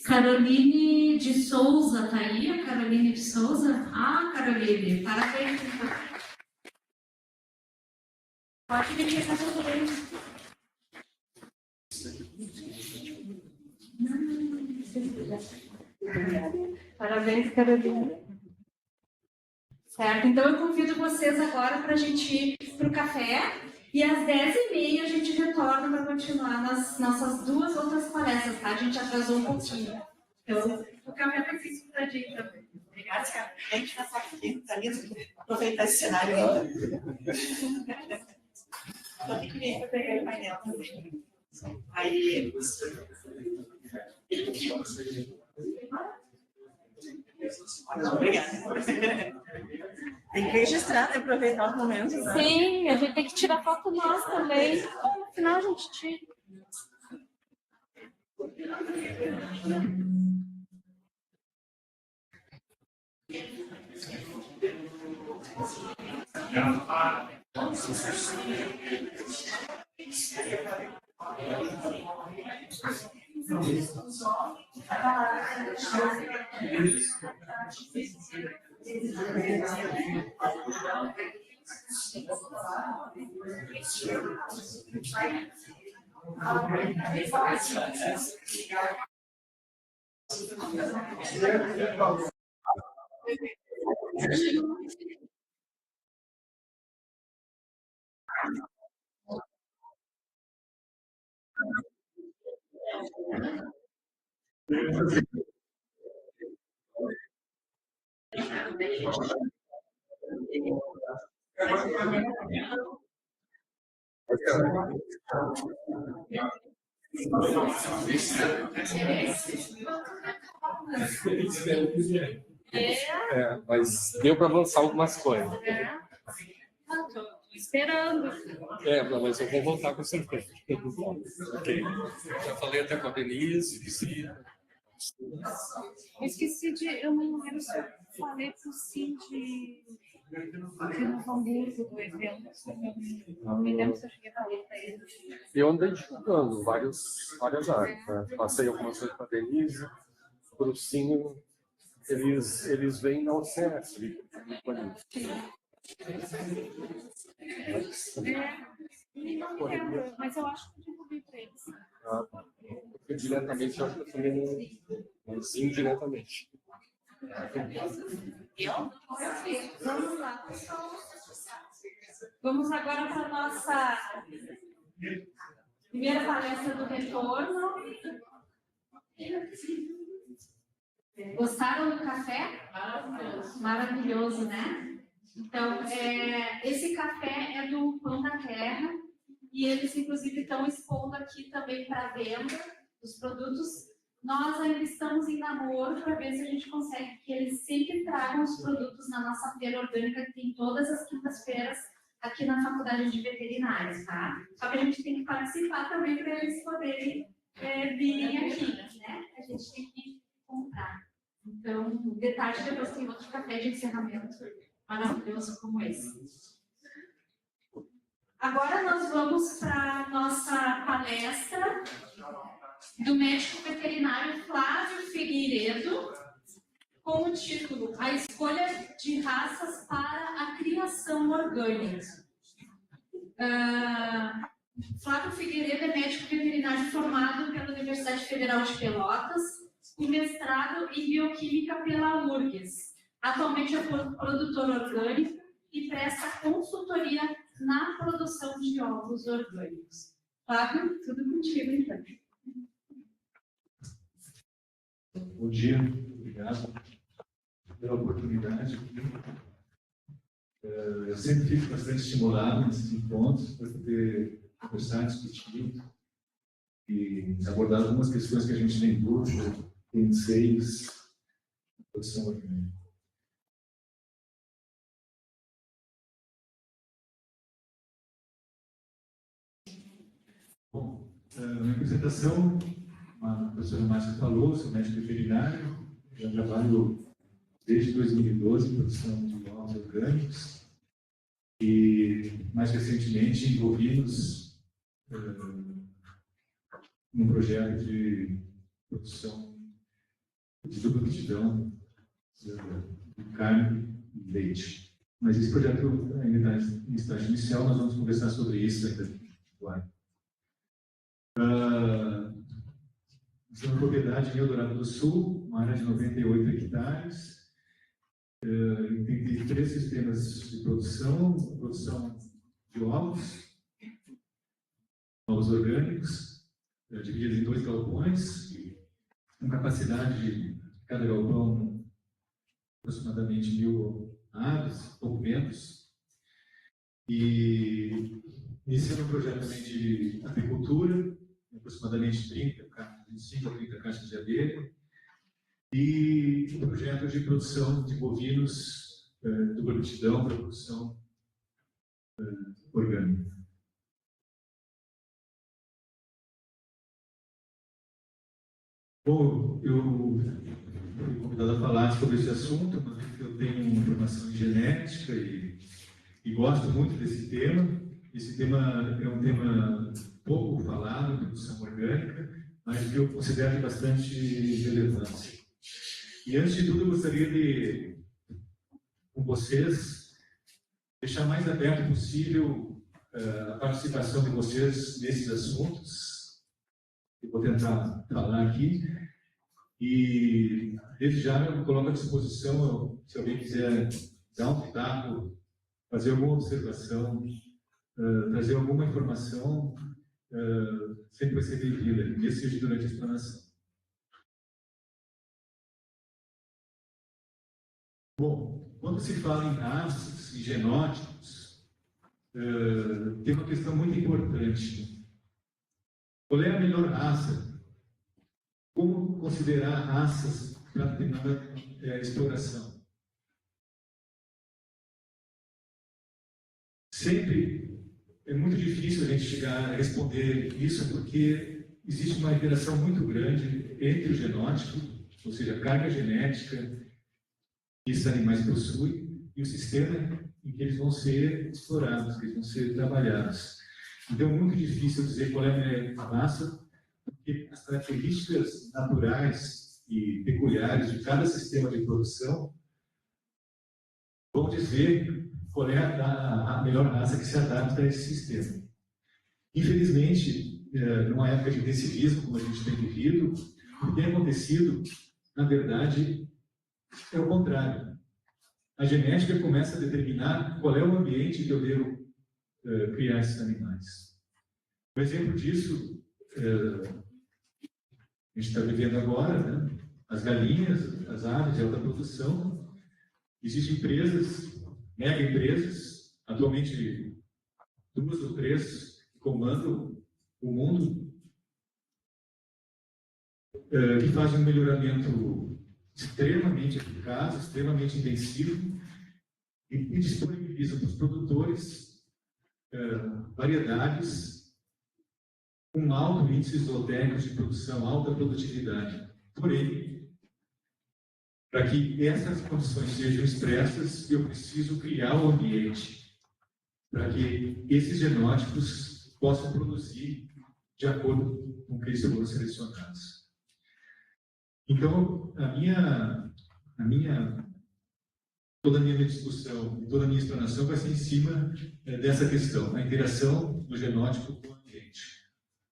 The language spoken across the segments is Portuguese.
Caroline de Souza, tá aí? A Caroline de Souza? Ah, Caroline, parabéns. Pode vir com essa vez. Parabéns, Caroline. Certo, então eu convido vocês agora para a gente ir para o café e às 10h30 a gente retorna para continuar nas nossas duas outras palestras, tá? A gente atrasou um pouquinho. Então, o café vai ser escutadinho também. Obrigada, cara. A gente vai estar aqui, tá lindo. Aproveitar esse cenário ainda. Tô aqui para pegar o painel também. Aí. Obrigada. Tem que registrar, né? Aproveitar os momentos. Né? Sim, a gente tem que tirar foto nós também. No final a gente tira. Mas deu para avançar algumas coisas. Estou esperando. Mas eu vou voltar com certeza. Ok. Já falei até com a Denise, Visita. Eu esqueci de. Eu não lembro se eu falei pro Cid aqui no Hamburgo do evento. Não me lembro se eu cheguei a falar para ele. Eu andei divulgando várias áreas. Né? Passei algumas coisas para a Denise, para o Cinho, eles vêm na OCS. Não lembro, mas eu acho que eu divulguei para eles. Porque diretamente eu acho que eu também não, mas indiretamente. Vamos lá. Vamos agora para a nossa primeira palestra do retorno. Gostaram do café? Maravilhoso, né? Então, esse café é do Pão da Terra e eles, inclusive, estão expondo aqui também para venda os produtos. Nós ainda estamos em namoro para ver se a gente consegue que eles sempre tragam os produtos na nossa feira orgânica, que tem todas as quintas-feiras aqui na Faculdade de Veterinárias, tá? Só que a gente tem que participar também para eles poderem virem aqui, né? A gente tem que comprar. Então, de tarde depois tem outro café de encerramento maravilhoso como esse. Agora nós vamos para a nossa palestra do médico veterinário Flávio Figueiredo, com o título A Escolha de Raças para a Criação Orgânica. Flávio Figueiredo é médico veterinário formado pela Universidade Federal de Pelotas, com mestrado em bioquímica pela URGS. Atualmente é produtor orgânico e presta consultoria na produção de ovos orgânicos. Flávio, tudo contigo, então. Bom dia, obrigado pela oportunidade. Eu sempre fico bastante estimulado nesses encontros para poder conversar, discutir e abordar algumas questões que a gente tem dúvida, tem anseios na produção orgânica. Bom, na apresentação, a professora Márcia falou, sou médico veterinário, já trabalho desde 2012 em produção de ovos orgânicos e, mais recentemente, envolvidos um projeto de produção de dupla aptidão de carne e leite. Mas esse projeto ainda está em estágio inicial, nós vamos conversar sobre isso ainda agora. Essa é uma propriedade em Eldorado do Sul, uma área de 98 hectares. Tem 3 sistemas de produção de ovos orgânicos, divididos em 2 galpões, com capacidade de cada galpão aproximadamente 1.000 aves, pouco menos. E esse é um projeto também de apicultura, aproximadamente 25 a 30 caixas de abelha, e um projeto de produção de bovinos dupla aptidão para produção orgânica. Bom, eu fui convidado a falar sobre esse assunto, mas eu tenho formação em genética e gosto muito desse tema. Esse tema é um tema pouco falado, produção orgânica, mas que eu considero de bastante relevância. E antes de tudo, eu gostaria de, com vocês, deixar mais aberto possível a participação de vocês nesses assuntos. Eu vou tentar falar aqui. E, desde já, eu me coloco à disposição, se alguém quiser dar um pitaco, fazer alguma observação, trazer alguma informação, sempre vai ser bem-vinda, mesmo seja durante a explanação. Bom, quando se fala em raças e genótipos, tem uma questão muito importante. Qual é a melhor raça? Como considerar raças para determinada exploração? Sempre é muito difícil a gente chegar a responder isso, porque existe uma interação muito grande entre o genótipo, ou seja, a carga genética que esses animais possuem, e o sistema em que eles vão ser explorados, que eles vão ser trabalhados. Então, é muito difícil dizer qual é a raça, porque as características naturais e peculiares de cada sistema de produção vão dizer qual é a melhor raça que se adapta a esse sistema. Infelizmente, numa época de intensivismo, como a gente tem vivido, o que tem acontecido, na verdade, é o contrário. A genética começa a determinar qual é o ambiente que eu devo criar esses animais. Um exemplo disso, a gente está vivendo agora, né? As galinhas, as aves de alta produção. Existem empresas, mega empresas, atualmente 2 ou 3 que comandam o mundo, que fazem um melhoramento extremamente eficaz, extremamente intensivo, e disponibilizam para os produtores variedades com alto índice isotérmico de produção, alta produtividade. Porém, para que essas condições sejam expressas, eu preciso criar o ambiente para que esses genótipos possam produzir de acordo com o que eles foram selecionados. Então, toda a minha discussão, toda a minha explanação vai ser em cima dessa questão, a interação do genótipo com o ambiente.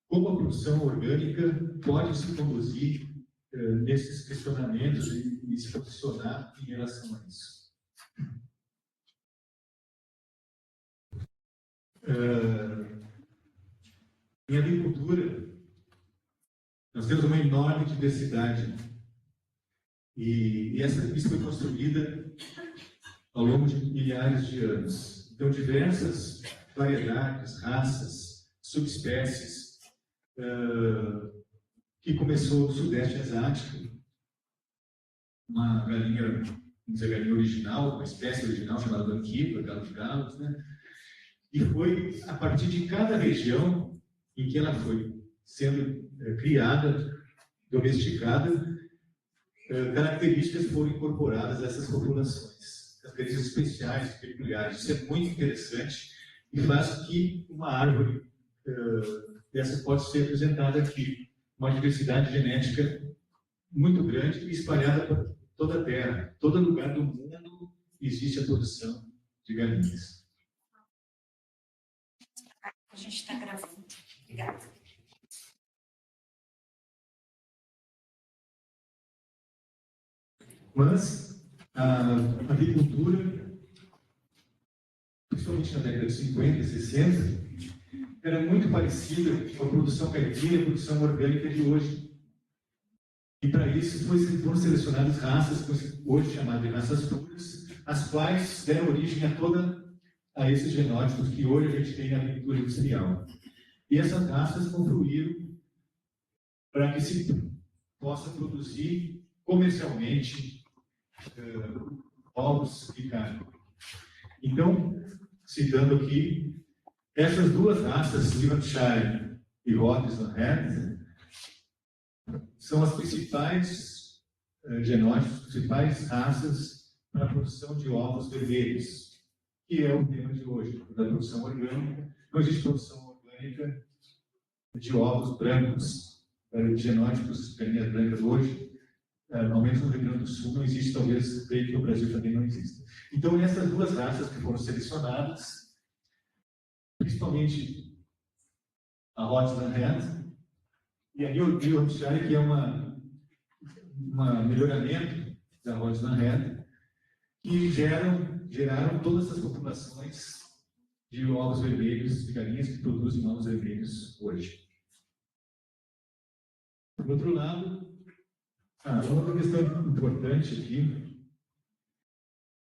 Como a produção orgânica pode se conduzir nesses questionamentos e se posicionar em relação a isso. Em agricultura, nós temos uma enorme diversidade e isso foi construída ao longo de milhares de anos. Então, diversas variedades, raças, subespécies, que começou do Sudeste Asiático, uma galinha, vamos dizer, galinha original, uma espécie original chamada banquiva, galo de galos, né? E foi a partir de cada região em que ela foi sendo criada, domesticada, características foram incorporadas a essas populações, características especiais, peculiares. Isso é muito interessante e faz que uma árvore dessa pode ser apresentada aqui. uma diversidade genética muito grande e espalhada por toda a Terra. Todo lugar do mundo existe a produção de galinhas. A gente está gravando. Obrigada. Mas a agricultura, principalmente na década de 50 e 60, era muito parecida com a produção caipira e a produção orgânica de hoje. E para isso foram selecionadas raças, hoje chamadas de raças puras, as quais deram origem a esses genótipos que hoje a gente tem na agricultura industrial. E essas raças confluíram para que se possa produzir comercialmente ovos e carne. Então, citando aqui, essas duas raças, Devonshire e Rhodes Van Herten, são as principais genótipos, principais raças para a produção de ovos vermelhos, que é o tema de hoje, da produção orgânica. Não existe produção orgânica de ovos brancos, de genótipos de galinhas brancas hoje, ao menos no Rio Grande do Sul não existe, talvez creio que no Brasil também não existe. Então, essas duas raças que foram selecionadas, principalmente a Rhodes Van Herten e a New Hampshire, que é um melhoramento da Rhodes Van Herten, que geraram todas essas populações de ovos vermelhos, de galinhas que produzem ovos vermelhos hoje. Por outro lado, uma outra questão importante aqui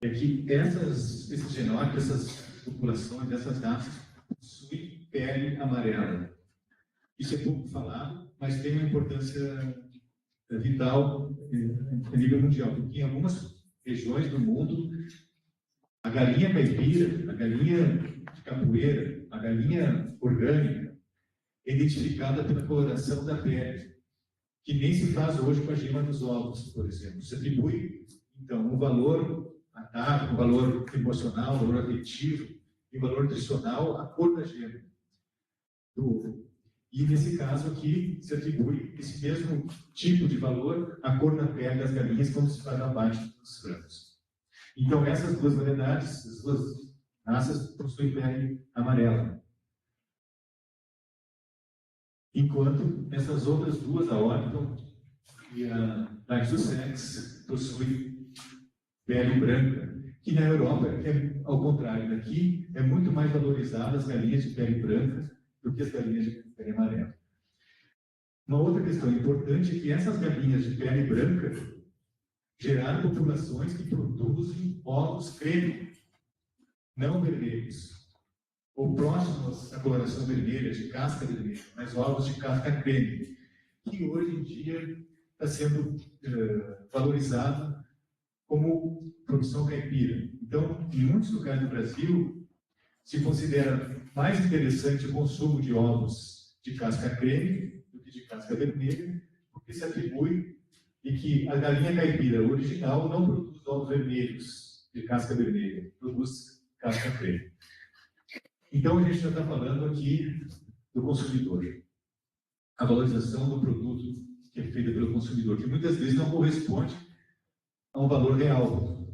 é que esses genótipos, essas populações, essas raças, possuem pele amarela. Isso é pouco falado, mas tem uma importância vital a nível mundial, porque em algumas regiões do mundo, a galinha caipira, a galinha de capoeira, a galinha orgânica, é identificada pela coloração da pele, que nem se faz hoje com a gema dos ovos, por exemplo. Se atribui, então, um valor atávico, um valor emocional, um valor afetivo e um valor nutricional à cor da gema do ovo. E, nesse caso aqui, se atribui esse mesmo tipo de valor à cor da pele das galinhas quando se faz abate dos frangos. Então, essas duas variedades, as duas raças, possuem pele amarela. Enquanto essas outras duas, a Orton e a Black Sussex, possuem pele branca, que na Europa é ao contrário. Daqui é muito mais valorizada as galinhas de pele branca do que as galinhas de pele amarela. Uma outra questão importante é que essas galinhas de pele branca geraram populações que produzem ovos creme, não vermelhos, ou próximos à coloração vermelha, de casca vermelha, mas ovos de casca creme, que hoje em dia está sendo valorizado como produção caipira. Então, em muitos lugares do Brasil, se considera mais interessante o consumo de ovos de casca creme do que de casca vermelha, porque se atribui e que a galinha caipira original não produz ovos vermelhos de casca vermelha, produz casca creme. Então, a gente já está falando aqui do consumidor. A valorização do produto que é feita pelo consumidor, que muitas vezes não corresponde a um valor real,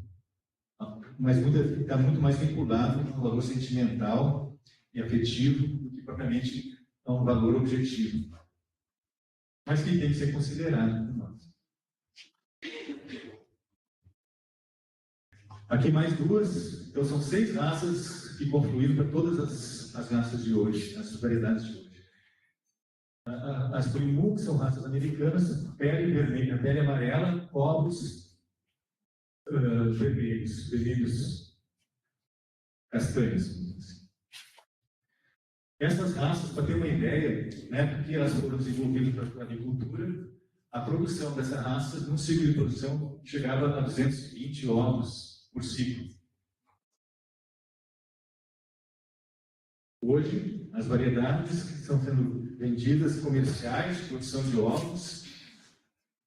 mas está muito mais vinculado a um valor sentimental e afetivo do que propriamente a um valor objetivo. Mas que tem que ser considerado. Aqui mais duas, então são 6 raças que confluíram para todas as raças de hoje, as variedades de hoje. As Plymouth, que são raças americanas, pele vermelha, pele amarela, ovos vermelhos castanhos. Essas raças, para ter uma ideia, né, porque elas foram desenvolvidas para a agricultura, a produção dessa raça, num ciclo de produção, chegava a 220 ovos por ciclo. Hoje, as variedades que estão sendo vendidas comerciais de produção de ovos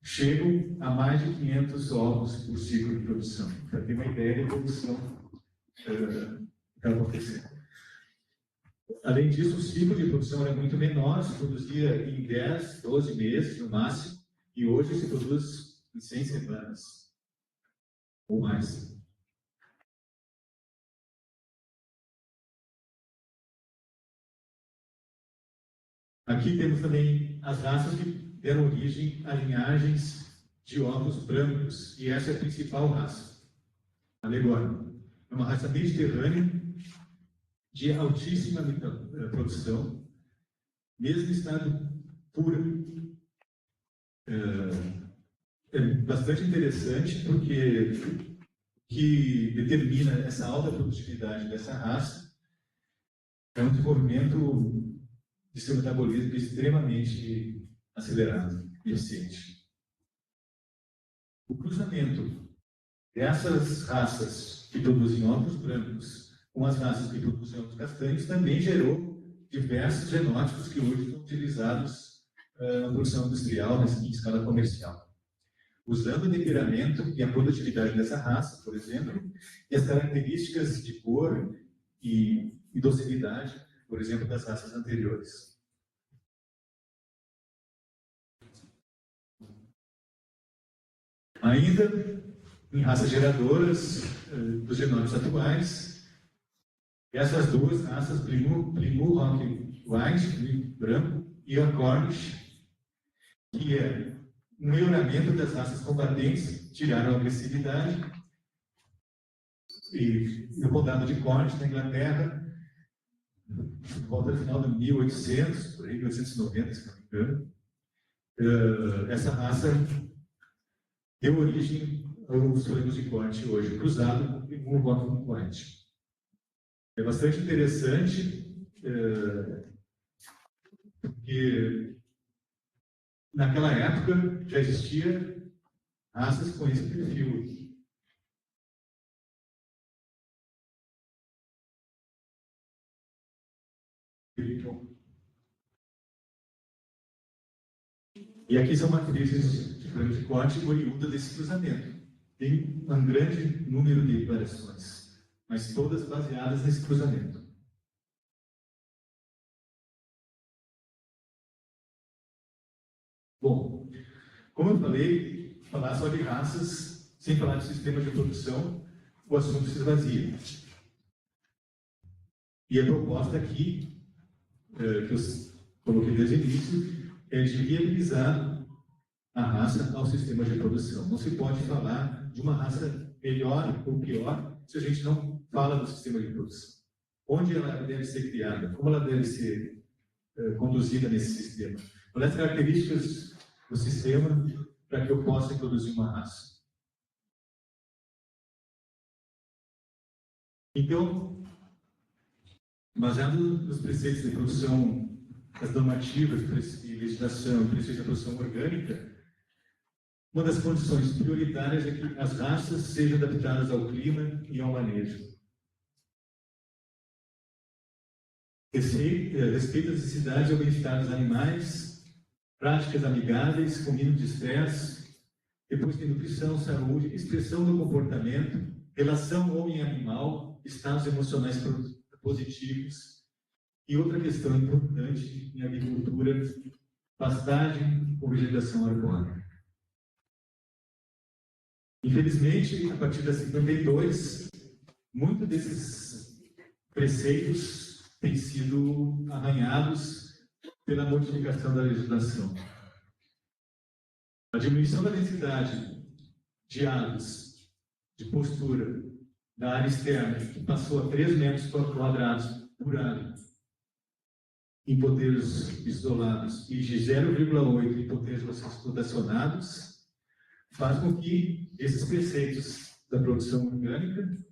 chegam a mais de 500 ovos por ciclo de produção. Para ter uma ideia da produção que está acontecendo. Além disso, o ciclo de produção era muito menor, se produzia em 10, 12 meses no máximo, e hoje se produz em 100 semanas ou mais. Aqui temos também as raças que deram origem a linhagens de ovos brancos, e essa é a principal raça, a Leghorn. É uma raça mediterrânea de altíssima produção, mesmo em estado puro. É bastante interessante porque o que determina essa alta produtividade dessa raça é um desenvolvimento de seu metabolismo extremamente acelerado e eficiente. O cruzamento dessas raças que produzem ovos brancos com as raças que produzem ovos castanhos também gerou diversos genótipos que hoje são utilizados na produção industrial em escala comercial. Usando o temperamento e a produtividade dessa raça, por exemplo, e as características de cor e docilidade, por exemplo, das raças anteriores. Ainda em raças geradoras dos genótipos atuais, essas duas raças, Plymouth Rock White, branco, e a Cornish, que é um melhoramento das raças combatentes, tiraram a agressividade, e no condado de Cornish, na Inglaterra, por volta do final de 1800, por aí, 1890, se não me engano, essa raça deu origem aos frangos de corte hoje, cruzado com o Rock White. É bastante interessante, porque naquela época já existia raças com esse perfil. E aqui são matrizes de frango de corte oriundas desse cruzamento. Tem um grande número de variações, mas todas baseadas nesse cruzamento. Bom, como eu falei, falar só de raças, sem falar de sistemas de produção, o assunto se esvazia. E a proposta aqui, que eu coloquei desde o início, é de viabilizar a raça ao sistema de produção. Não se pode falar de uma raça melhor ou pior se a gente não fala do sistema de produção. Onde ela deve ser criada, como ela deve ser conduzida nesse sistema. Quais as características do sistema para que eu possa introduzir uma raça. Então, baseado nos preceitos de produção, das normativas e legislação, preceitos da produção orgânica, uma das condições prioritárias é que as raças sejam adaptadas ao clima e ao manejo. Respeito às necessidades e ao bem-estar dos animais, práticas amigáveis, com mínimo de estresse, depois tem nutrição, saúde, expressão do comportamento, relação homem-animal, estados emocionais positivos. E outra questão importante em agricultura, pastagem ou vegetação arbórea. Infelizmente, a partir da 52, muitos desses preceitos têm sido arranhados pela modificação da legislação. A diminuição da densidade de árvores, de postura, da área externa, que passou a 3 metros quadrados por ano em poteiros isolados e de 0,8 em poteiros rotacionados, faz com que esses preceitos da produção orgânica,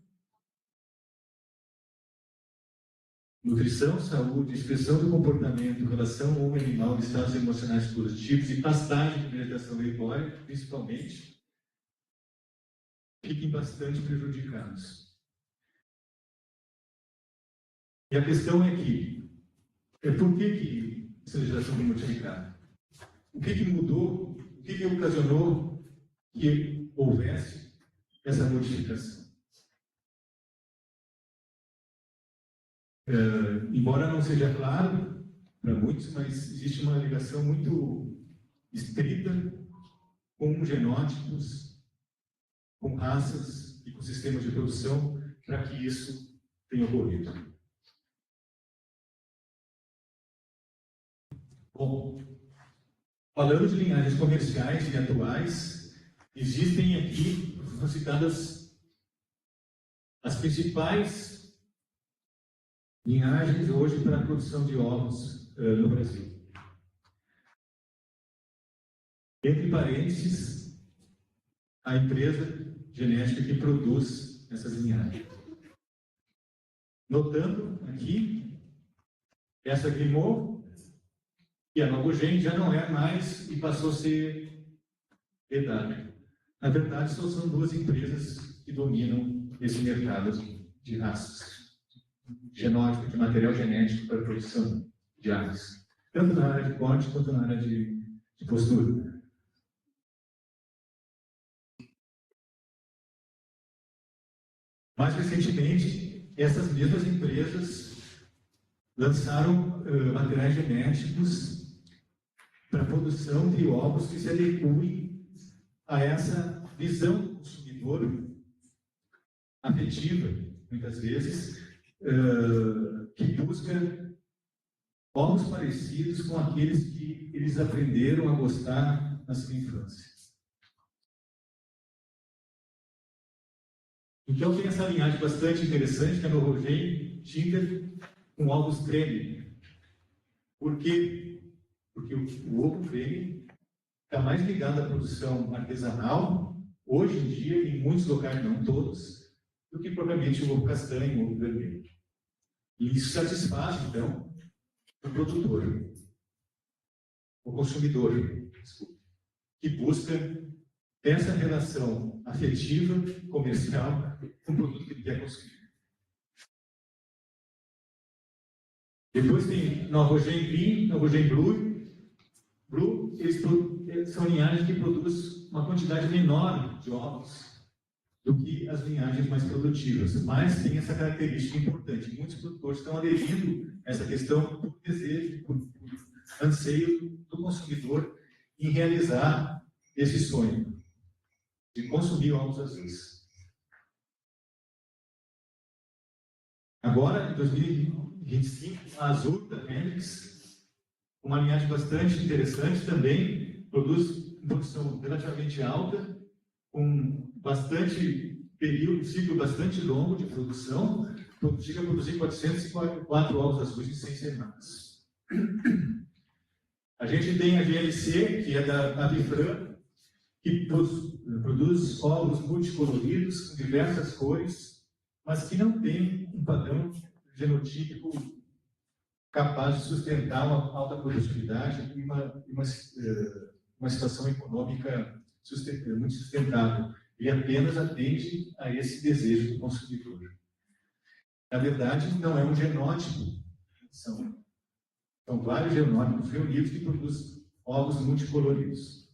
nutrição, saúde, expressão do comportamento, relação ao homem-animal, estados emocionais positivos e pastagem de vegetação arbórea, principalmente, fiquem bastante prejudicados. E a questão é por que essa legislação foi modificada? O que mudou? O que ocasionou que houvesse essa modificação? embora não seja claro para muitos, mas existe uma ligação muito estrita com genótipos, com raças e com sistemas de produção para que isso tenha ocorrido. Bom, falando de linhagens comerciais e atuais, existem aqui, são citadas as principais linhagens hoje para a produção de ovos no Brasil. Entre parênteses, a empresa genética que produz essas linhagens. Notando aqui, essa Grimaud e a Novogen já não é mais e passou a ser EW. Na verdade, só são duas empresas que dominam esse mercado de raças, genótipo, de material genético para a produção de aves, tanto na área de corte quanto na área de postura. Mais recentemente, essas mesmas empresas lançaram materiais genéticos para a produção de ovos que se adequem a essa visão do consumidor afetiva, muitas vezes, que busca ovos parecidos com aqueles que eles aprenderam a gostar na sua infância. Então tem essa linhagem bastante interessante, que é a Novogen Kinder com ovos creme. Por quê? Porque o ovo creme está mais ligado à produção artesanal, hoje em dia, em muitos locais, não todos, do que propriamente o ovo castanho, o ovo vermelho. E isso satisfaz, então, o produtor, o consumidor, que busca essa relação afetiva, comercial, com o produto que ele quer consumir. Depois tem Novogen Green, Novogen Blue, eles são linhagens que produzem uma quantidade menor de ovos do que as linhagens mais produtivas, mas tem essa característica importante. Muitos produtores estão aderindo a essa questão por desejo, por anseio do consumidor em realizar esse sonho de consumir ovos azuis. Agora, em 2025, a Azul da Hendrix, uma linhagem bastante interessante também, produz produção relativamente alta, com bastante período, ciclo bastante longo de produção, chega a produzir 404 ovos azuis em 100 semanas. A gente tem a GLC, que é da Avifran, que produz ovos multicoloridos, com diversas cores, mas que não tem um padrão genotípico capaz de sustentar uma alta produtividade e uma situação econômica muito sustentável. Ele apenas atende a esse desejo do consumidor. Na verdade, não é um genótipo, são vários genótipos reunidos que produzem ovos multicoloridos.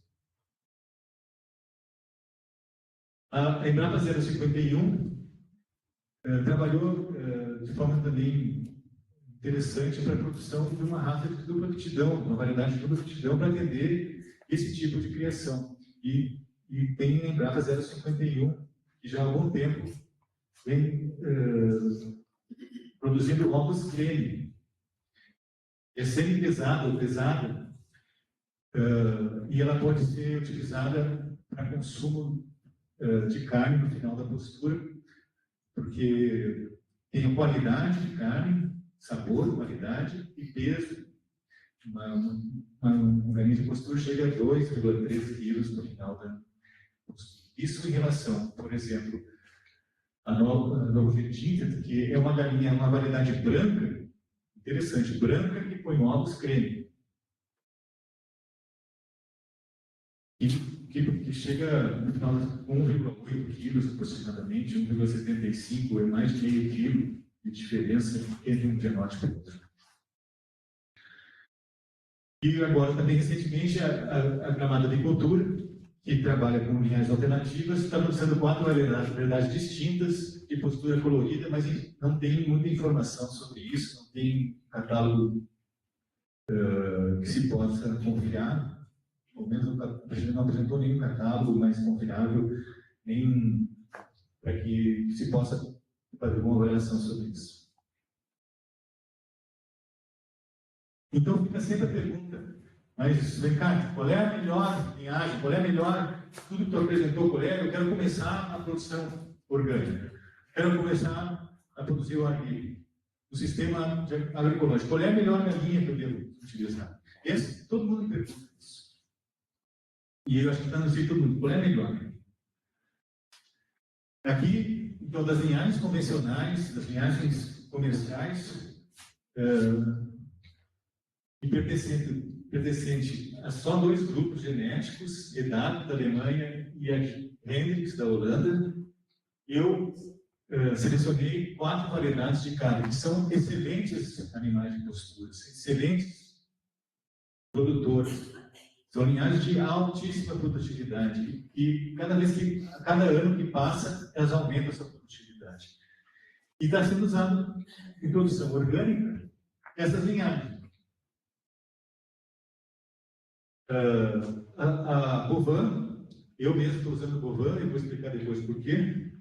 A Embrapa 051 trabalhou de forma também interessante para a produção de uma raça de dupla aptidão, uma variedade de dupla aptidão para atender esse tipo de criação. E tem a Embrapa 051, que já há algum tempo vem produzindo ovos creme. É semi-pesada ou pesada, e ela pode ser utilizada para consumo de carne no final da postura, porque tem a qualidade de carne, sabor, qualidade e peso. Um galinha de postura chega a 2,13 quilos no final da postura. Isso em relação, por exemplo, a Novogen Kinder, que é uma galinha, uma variedade branca, interessante, branca, que põe ovos creme. Que chega no final a 1,8 quilos aproximadamente, 1,75, é mais de meio quilo de diferença entre um genótipo e outro. E agora também recentemente a gramada de cultura, que trabalha com linhagens alternativas, está produzindo 4 variedades distintas, de postura colorida, mas não tem muita informação sobre isso, não tem catálogo que se possa confiar. Pelo menos a gente não apresentou nenhum catálogo mais confiável, nem para que se possa fazer uma avaliação sobre isso. Então fica sempre a pergunta, mas vem cá, qual é a melhor linhagem, qual é a melhor, tudo que tu apresentou, qual é? Eu quero começar a produção orgânica, quero começar a produzir o ar livre, o sistema agroecológico, qual é a melhor linha que eu devo utilizar? Todo mundo pergunta isso. E eu acho que está no jeito todo mundo, qual é a melhor? Aqui, então, das linhagens convencionais, das linhagens comerciais, e pertencente a só 2 grupos genéticos, EDAP da Alemanha e a Hendrix da Holanda, eu selecionei 4 variedades de cada, que são excelentes animais de posturas, excelentes produtores. São linhagens de altíssima produtividade e cada ano que passa, elas aumentam a sua produtividade. E está sendo usado em produção orgânica essas linhagens. A Bovan, eu mesmo estou usando Bovan, eu vou explicar depois por quê.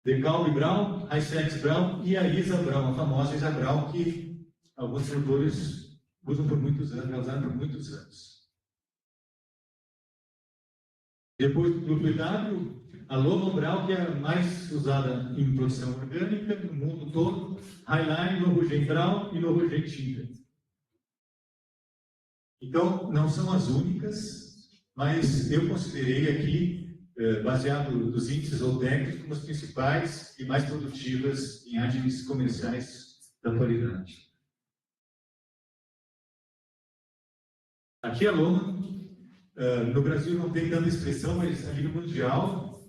DeKalb Brown, Icex Brown e a Isa Brown, a famosa Isa Brown, que alguns produtores usam por muitos anos, usaram por muitos anos. Depois do PW, a Loma Brown, que é a mais usada em produção orgânica no mundo todo, Highline, Norwegian Brown e Norwegian Tinta. Então, não são as únicas, mas eu considerei aqui, baseado nos índices ou técnicos, como as principais e mais produtivas linhagens comerciais da atualidade. Aqui a Loma, no Brasil não tem tanta expressão, mas a nível mundial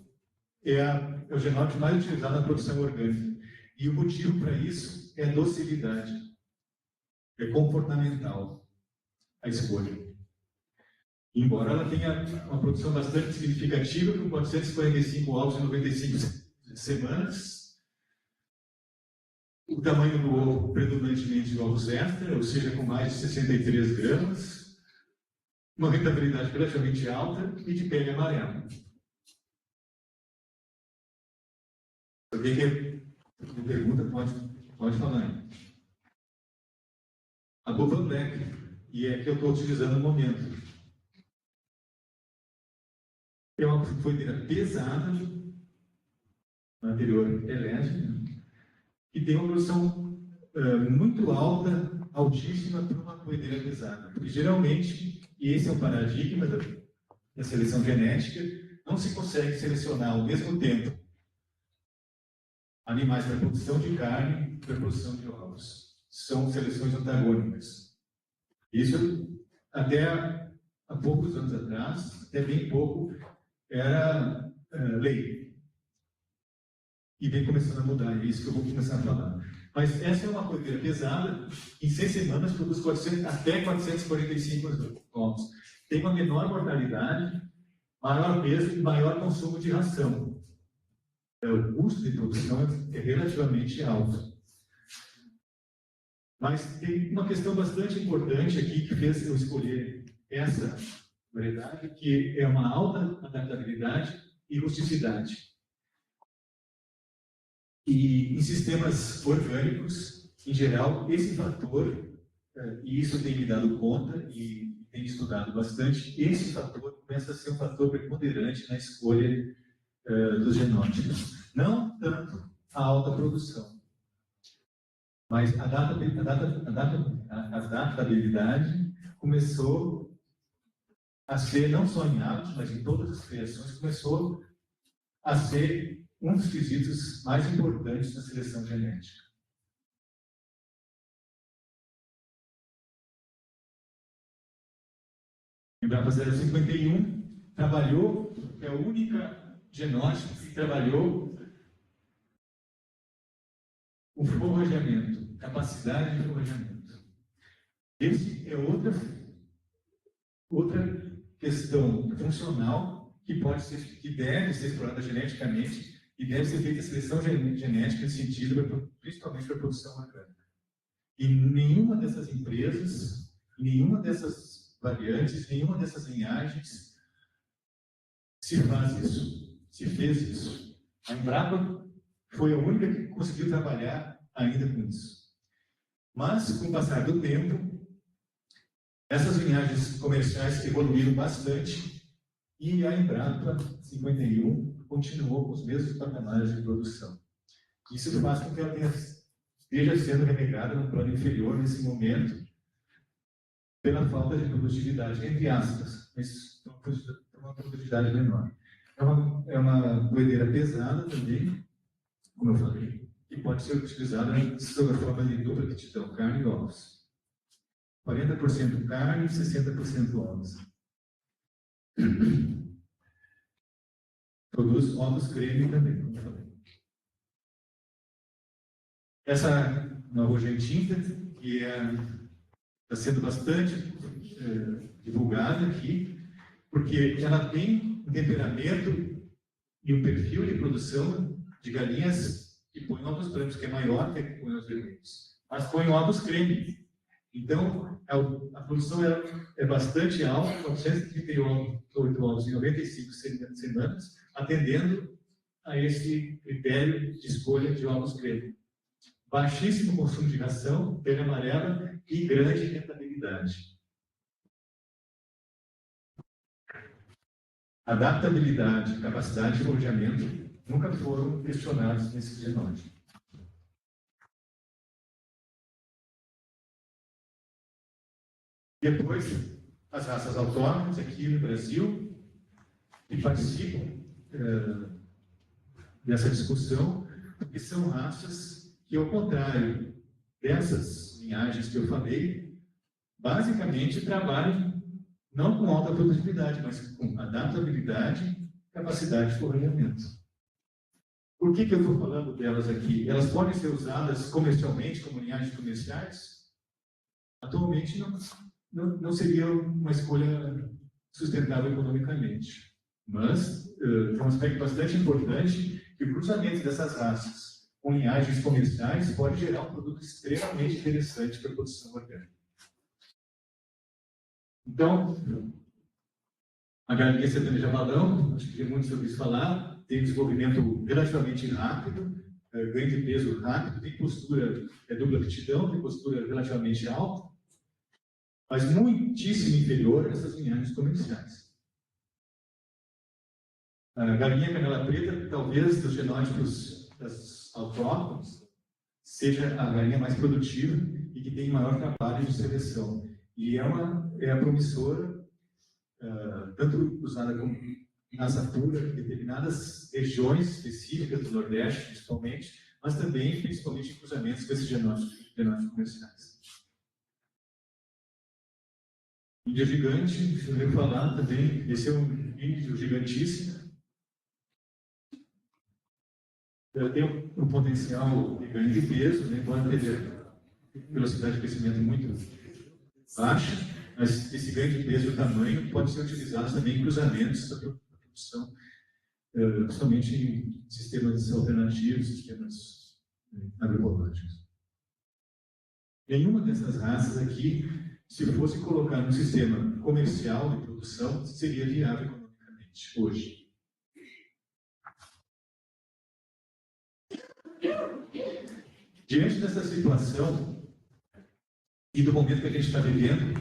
é o genótipo mais utilizado na produção orgânica. E o motivo para isso é docilidade, é comportamental a escolha. Embora ela tenha uma produção bastante significativa, com 445 ovos em 95 semanas, o tamanho do ovo predominantemente de ovos extra, ou seja, com mais de 63 gramas, uma rentabilidade relativamente alta e de pele amarela. Alguém que me pergunta, pode falar aí. A Bovan Black, e é que eu estou utilizando no momento. É uma foideira pesada, na anterior elétrica, que tem uma produção muito alta, altíssima, para uma foideira pesada. Porque geralmente, e esse é o paradigma da seleção genética, não se consegue selecionar ao mesmo tempo animais para produção de carne e para produção de ovos. São seleções antagônicas. Isso, até há poucos anos atrás, até bem pouco, era lei. E vem começando a mudar, é isso que eu vou começar a falar. Mas essa é uma foideira pesada, em 6 semanas produz até 445 ovos. Tem uma menor mortalidade, maior peso e maior consumo de ração. O custo de produção é relativamente alto. Mas tem uma questão bastante importante aqui que fez eu escolher essa variedade, que é uma alta adaptabilidade e rusticidade. E em sistemas orgânicos, em geral, esse fator, e isso tem me dado conta e tem estudado bastante, esse fator começa a ser um fator preponderante na escolha dos genótipos. Não tanto a alta produção, mas a adaptabilidade começou a ser, não só em aves, mas em todas as criações, começou a ser um dos quesitos mais importantes na seleção genética. Embrapa 051 trabalhou, é a única genótipo que trabalhou o forrageamento, capacidade de forrageamento. Esse é outra questão funcional que deve ser explorada geneticamente e deve ser feita seleção genética nesse sentido, principalmente para a produção orgânica. E nenhuma dessas empresas, nenhuma dessas variantes, nenhuma dessas linhagens se faz isso, se fez isso. A Embrapa foi a única que conseguiu trabalhar ainda com isso. Mas, com o passar do tempo, essas linhagens comerciais evoluíram bastante e a Embrapa 51 continuou com os mesmos patamares de produção. Isso faz com que ela esteja sendo relegada no plano inferior nesse momento pela falta de produtividade, entre aspas, mas uma produtividade menor. É uma poedeira pesada também, como eu falei, que pode ser utilizada sob a forma de dupla aptidão, carne e ovos. 40% carne e 60% ovos. Produz ovos creme também, como eu falei. Essa nova argentina, que está sendo bastante divulgada aqui, porque ela tem um temperamento e um perfil de produção de galinhas que põem ovos brancos, que é maior que a que põe ovos vermelhos. Mas põem ovos creme. Então, a produção é bastante alta, 938 ovos em 95 semanas, atendendo a esse critério de escolha de ovos creme. Baixíssimo consumo de ração, pele amarela e grande rentabilidade. Adaptabilidade e capacidade de forjamento nunca foram questionados nesse genótipo. Depois, as raças autônomas aqui no Brasil, que participam dessa discussão, porque são raças que, ao contrário dessas linhagens que eu falei, basicamente trabalham não com alta produtividade, mas com adaptabilidade e capacidade de forrajamento. Por que eu estou falando delas aqui? Elas podem ser usadas comercialmente, como linhagens comerciais? Atualmente não seria uma escolha sustentável economicamente. Mas tem um aspecto bastante importante, que o cruzamento dessas raças com linhagens comerciais pode gerar um produto extremamente interessante para a produção orgânica. Então, a galinha sertaneja balão, acho que muitos ouviram falar, tem desenvolvimento relativamente rápido, ganho de peso rápido, tem postura, dupla aptidão, tem postura relativamente alta, mas muitíssimo inferior a essas linhagens comerciais. A galinha canela preta, talvez dos genótipos das autóctones, seja a galinha mais produtiva e que tem maior trabalho de seleção. E é promissora, tanto usada como raça pura em determinadas regiões específicas do Nordeste, principalmente, mas também, principalmente, em cruzamentos com esses genótipos comerciais. Índio gigante, eu ouvi falar também, esse é um índio gigantíssimo. Tem um potencial de ganho de peso, né? Pode ter velocidade de crescimento muito baixa, mas esse ganho de peso e tamanho pode ser utilizado também em cruzamentos da produção, principalmente em sistemas alternativos, sistemas agroecológicos. Nenhuma dessas raças aqui, se fosse colocar no sistema comercial de produção, seria viável economicamente hoje. Diante dessa situação e do momento que a gente está vivendo,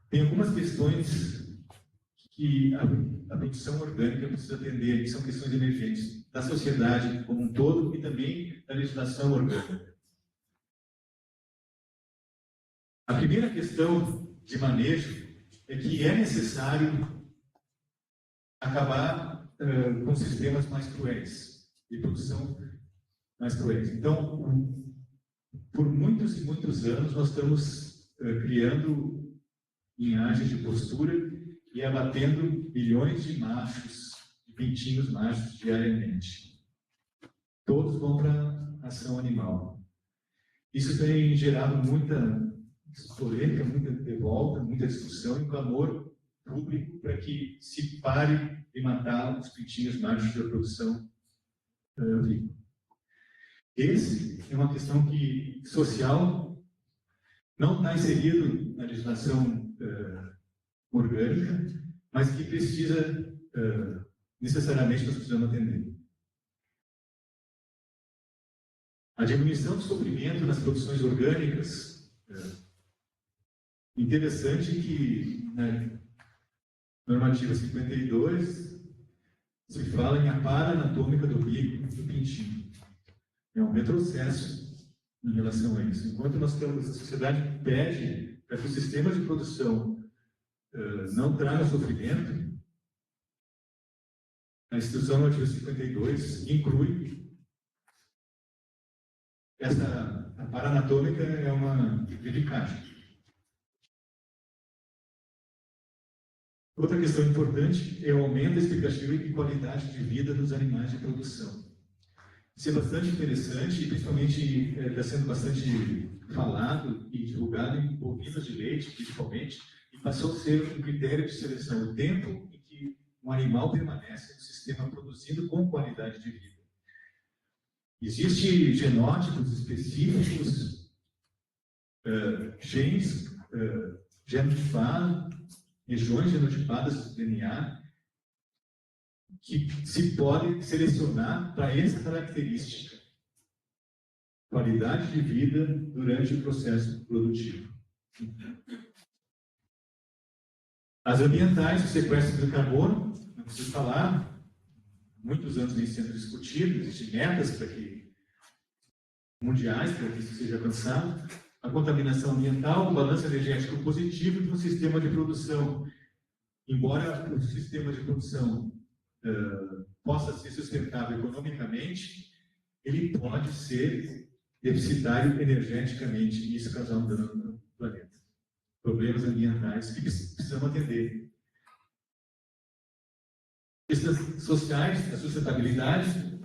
tem algumas questões que a produção orgânica precisa atender, que são questões emergentes da sociedade como um todo e também da legislação orgânica. A primeira questão de manejo é que é necessário acabar com sistemas mais cruéis, de produção mais cruéis. Então, por muitos e muitos anos, nós estamos criando linhagens de postura e abatendo bilhões de machos, de pintinhos machos diariamente. Todos vão para a ação animal. Isso tem gerado muita polêmica, muita revolta, muita discussão e um clamor público para que se pare de matar os pintinhos machos da produção avícola. Esse é uma questão que social não está inserido na legislação orgânica, mas que precisa, necessariamente, nós precisamos atender. A diminuição do sofrimento nas produções orgânicas, interessante que na normativa 52 se fala em a para anatômica do bico do pintinho. É um retrocesso em relação a isso. Enquanto nós temos, a sociedade pede para que o sistema de produção não traga sofrimento, a Instrução Normativa 52 inclui a paranatômica é uma dedicagem. Outra questão importante é o aumento da expectativa e qualidade de vida dos animais de produção. Isso é bastante interessante e, principalmente, está sendo bastante falado e divulgado em bovinos de leite, principalmente, e passou a ser um critério de seleção, o tempo em que um animal permanece no sistema produzindo com qualidade de vida. Existem genótipos específicos, genes genotipados, regiões genotipadas do DNA, que se pode selecionar para essa característica, qualidade de vida durante o processo produtivo. As ambientais, o sequestro de carbono, não preciso falar, muitos anos vem sendo discutido, existem metas mundiais para que isso seja alcançado. A contaminação ambiental, o balanço energético positivo de um sistema de produção. Embora o sistema de produção possa ser sustentável economicamente, ele pode ser deficitário energeticamente e isso causar um dano no planeta. Problemas ambientais que precisamos atender. Questões sociais, a sustentabilidade,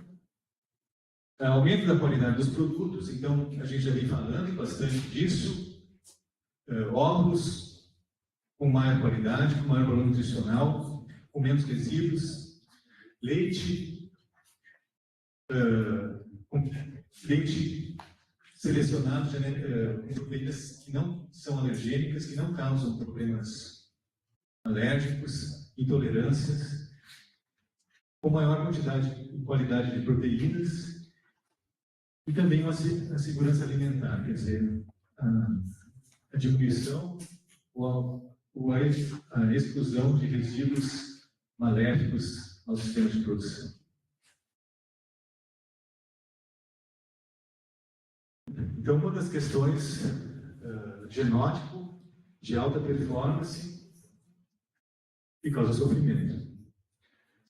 aumento da qualidade dos produtos, então a gente já vem falando bastante disso, ovos com maior qualidade, com maior valor nutricional, com menos resíduos, leite selecionado com proteínas que não são alergênicas, que não causam problemas alérgicos, intolerâncias, com maior quantidade e qualidade de proteínas, e também a segurança alimentar, quer dizer, a diminuição ou a exclusão de resíduos maléficos ao sistema de produção. Então, uma das questões, genótipo de alta performance que causa sofrimento.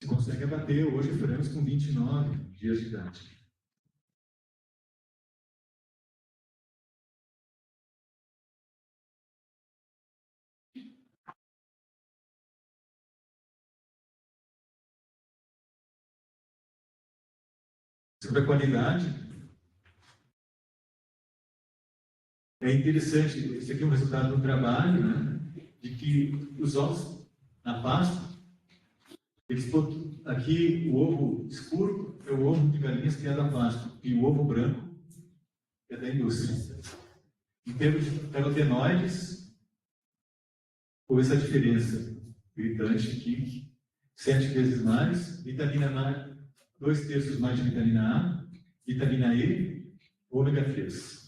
Se consegue abater hoje frangos com 29 dias de idade. Sobre a qualidade, é interessante, esse aqui é um resultado do trabalho, né, de que os ovos na pasta, aqui o ovo escuro é o ovo de galinhas criado a pasto, e o ovo branco é da indústria. Em termos de carotenoides, houve essa diferença gritante aqui, 7 vezes mais, vitamina A, 2/3 mais de vitamina A, vitamina E, ômega 3.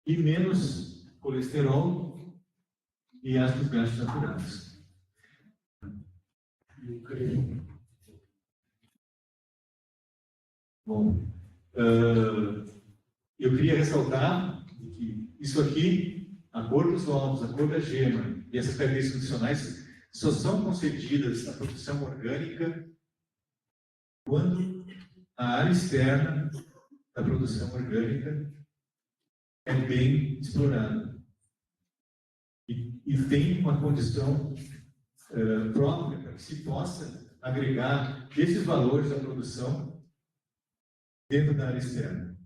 E menos colesterol e ácidos graxos saturados. Bom, eu queria ressaltar que isso aqui, a cor dos ovos, a cor da gema e essas características nutricionais só são concedidas à produção orgânica quando a área externa da produção orgânica é bem explorada e tem uma condição própria para que se possa agregar esses valores da produção dentro da área externa.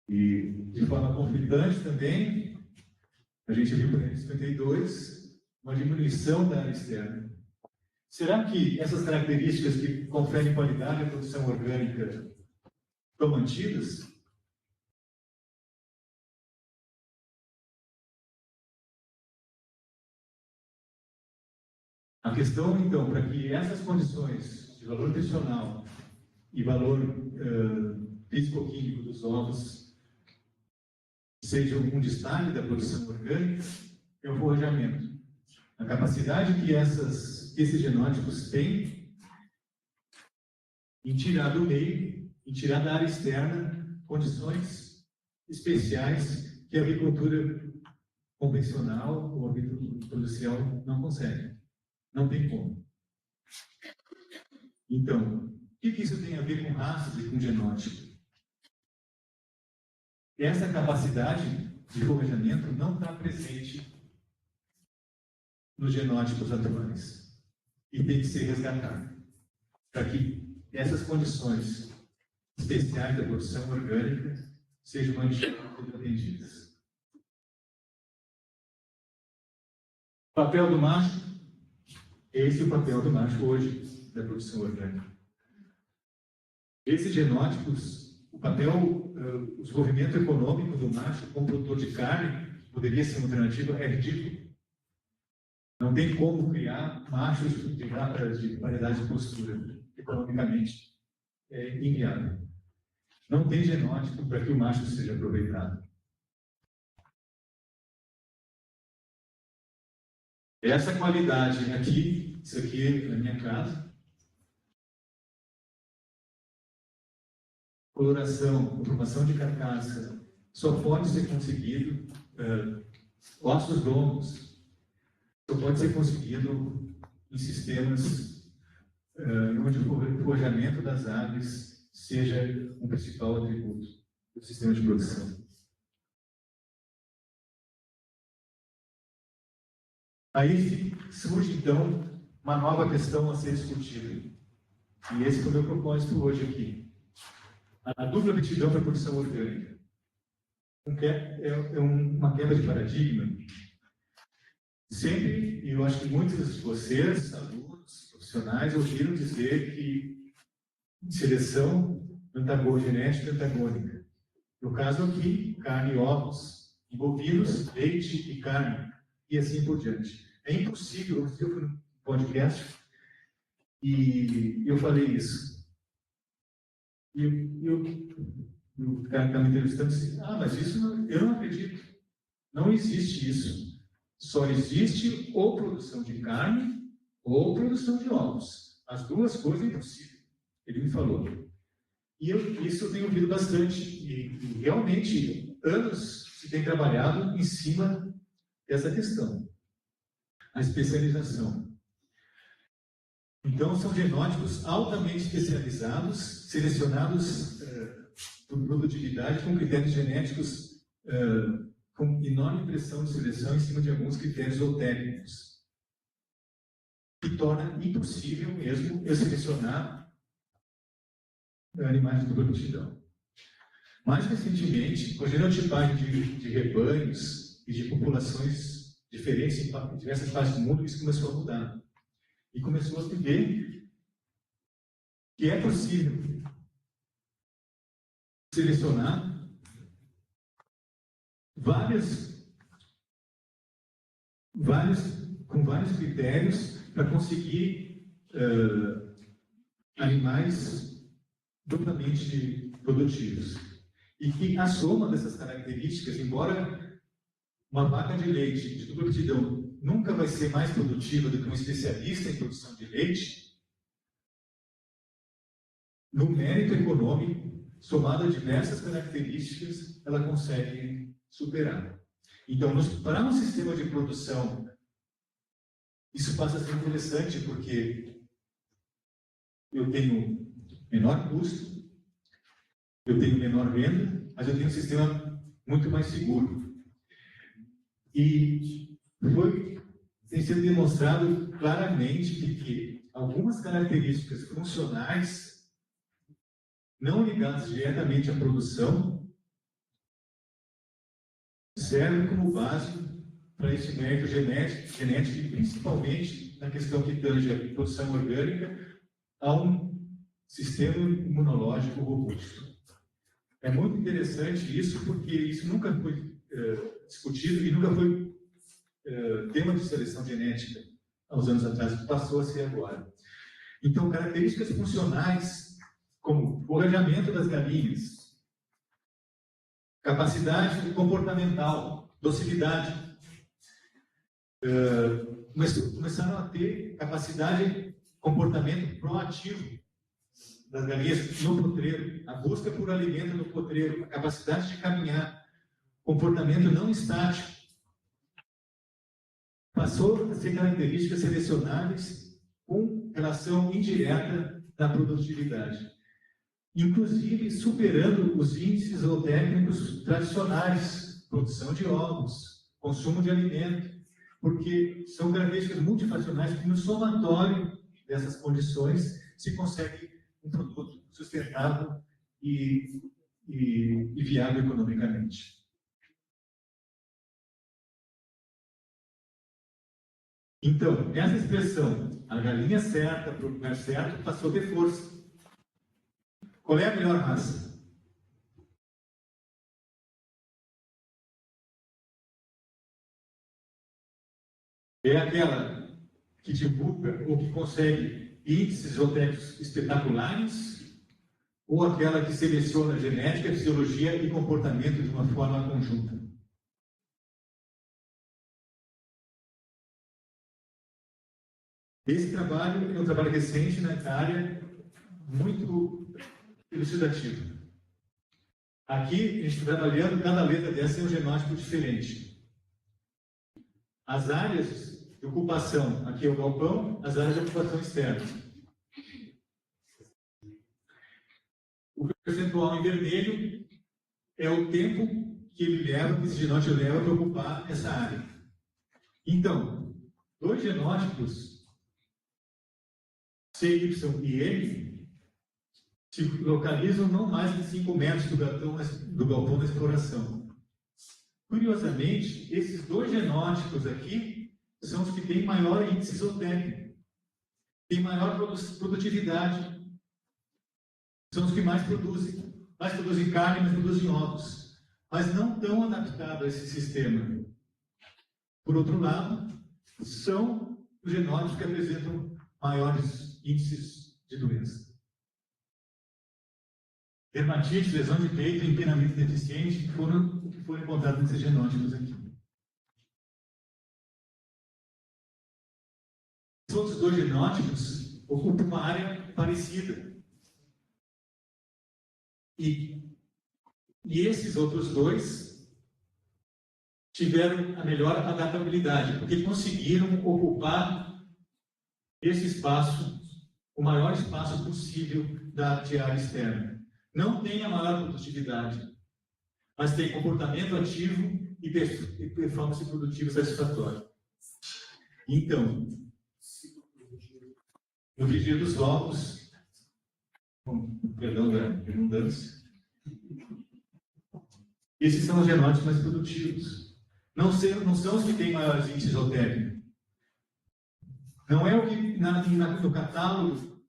E, de forma conflitante também, A gente viu para 52 uma diminuição da área externa. Será que essas características que conferem qualidade à produção orgânica estão mantidas? A questão, então, para que essas condições de valor nutricional e valor físico-químico dos ovos sejam um destaque da produção orgânica, é o forrajamento. A capacidade que esses genótipos têm em tirar do meio, em tirar da área externa, condições especiais que a agricultura convencional ou a agricultura industrial não consegue. Não tem como. Então, o que isso tem a ver com raças e com genótipo? Essa capacidade de forrajamento não está presente nos genótipos atuais e tem que ser resgatada para que essas condições especiais da produção orgânica sejam mantidas e atendidas. Papel do macho. Esse é o papel do macho hoje da produção orgânica. Esses genótipos, o desenvolvimento econômico do macho como produtor de carne, que poderia ser uma alternativa, é ridículo. Não tem como criar machos de variedade de postura, economicamente. É inviável. Não tem genótipo para que o macho seja aproveitado. Essa qualidade aqui, isso aqui é na minha casa. Coloração, formação de carcaça, só pode ser conseguido, ossos longos, só pode ser conseguido em sistemas onde o forjamento das aves seja um principal atributo do sistema de produção. Aí surge, então, uma nova questão a ser discutida. E esse foi o meu propósito hoje aqui. A dupla aptidão para a produção orgânica é uma quebra de paradigma. Sempre, e eu acho que muitos de vocês, alunos, profissionais, ouviram dizer que seleção genética antagônica. No caso aqui, carne e ovos, e bovinos, leite e carne, e assim por diante. É impossível, eu fui no podcast e eu falei isso. E o cara que está me entrevistando disse, mas isso eu não acredito. Não existe isso. Só existe ou produção de carne ou produção de ovos. As duas coisas é impossível. Ele me falou. E isso eu tenho ouvido bastante. E realmente, anos se tem trabalhado em cima dessa questão. A especialização. Então, são genótipos altamente especializados, selecionados por produtividade, com critérios genéticos com enorme pressão de seleção em cima de alguns critérios zootécnicos, que torna impossível mesmo eu selecionar animais de dupla aptidão. Mais recentemente, com a genotipagem de rebanhos e de populações diferentes em diversas partes do mundo, isso começou a mudar. E começou a se ver que é possível selecionar com vários critérios para conseguir animais duplamente produtivos. E que a soma dessas características, embora uma vaca de leite de dupla aptidão nunca vai ser mais produtiva do que um especialista em produção de leite, no mérito econômico, somado a diversas características, ela consegue superar. Então, para um sistema de produção, isso passa a ser interessante, porque eu tenho menor custo, eu tenho menor renda, mas eu tenho um sistema muito mais seguro. E tem sido demonstrado claramente que algumas características funcionais, não ligadas diretamente à produção, servem como base para esse mérito genético e principalmente na questão que tange a produção orgânica a um sistema imunológico robusto. É muito interessante isso, porque isso nunca foi discutido e nunca foi tema de seleção genética há uns anos atrás, que passou a ser agora. Então, características funcionais, como forrajamento das galinhas, capacidade comportamental, docilidade, começaram a ter capacidade, comportamento proativo das galinhas no potreiro, a busca por alimento no potreiro, a capacidade de caminhar, comportamento não estático, passou a ser características selecionáveis com relação indireta na produtividade, inclusive superando os índices zootécnicos tradicionais, produção de ovos, consumo de alimento, porque são características multifacionais que no somatório dessas condições se consegue um produto sustentável e viável economicamente. Então, essa expressão, a galinha certa para o lugar certo, passou a ter força. Qual é a melhor raça? É aquela que divulga ou que consegue índices zootécnicos espetaculares, ou aquela que seleciona genética, fisiologia e comportamento de uma forma conjunta? Esse trabalho é um trabalho recente na Itália, muito elucidativo. Aqui, a gente está trabalhando, cada letra dessa é um genótipo diferente. As áreas de ocupação, aqui é o galpão, as áreas de ocupação externa. O percentual em vermelho é o tempo que ele leva, que esse genótipo leva para ocupar essa área. Então, dois genótipos, C, Y e M, se localizam não mais de 5 metros do galpão da exploração. Curiosamente, esses dois genótipos aqui são os que têm maior índice zootécnico, têm maior produtividade, são os que mais produzem carne, mais produzem ovos, mas não estão adaptados a esse sistema. Por outro lado, são os genótipos que apresentam maiores índices de doença. Dermatite, lesão de peito e empinamento deficiente foram o que foram encontrados nesses genótipos aqui. Os outros dois genótipos ocupam uma área parecida. E esses outros dois tiveram a melhor adaptabilidade, porque conseguiram ocupar esse espaço, o maior espaço possível de área externa. Não tem a maior produtividade, mas tem comportamento ativo e performance produtiva satisfatória. Então, no frigir dos ovos, perdão da redundância, esses são os genótipos mais produtivos. Não são os que têm maiores índices zootécnicos. Não é o que no catálogo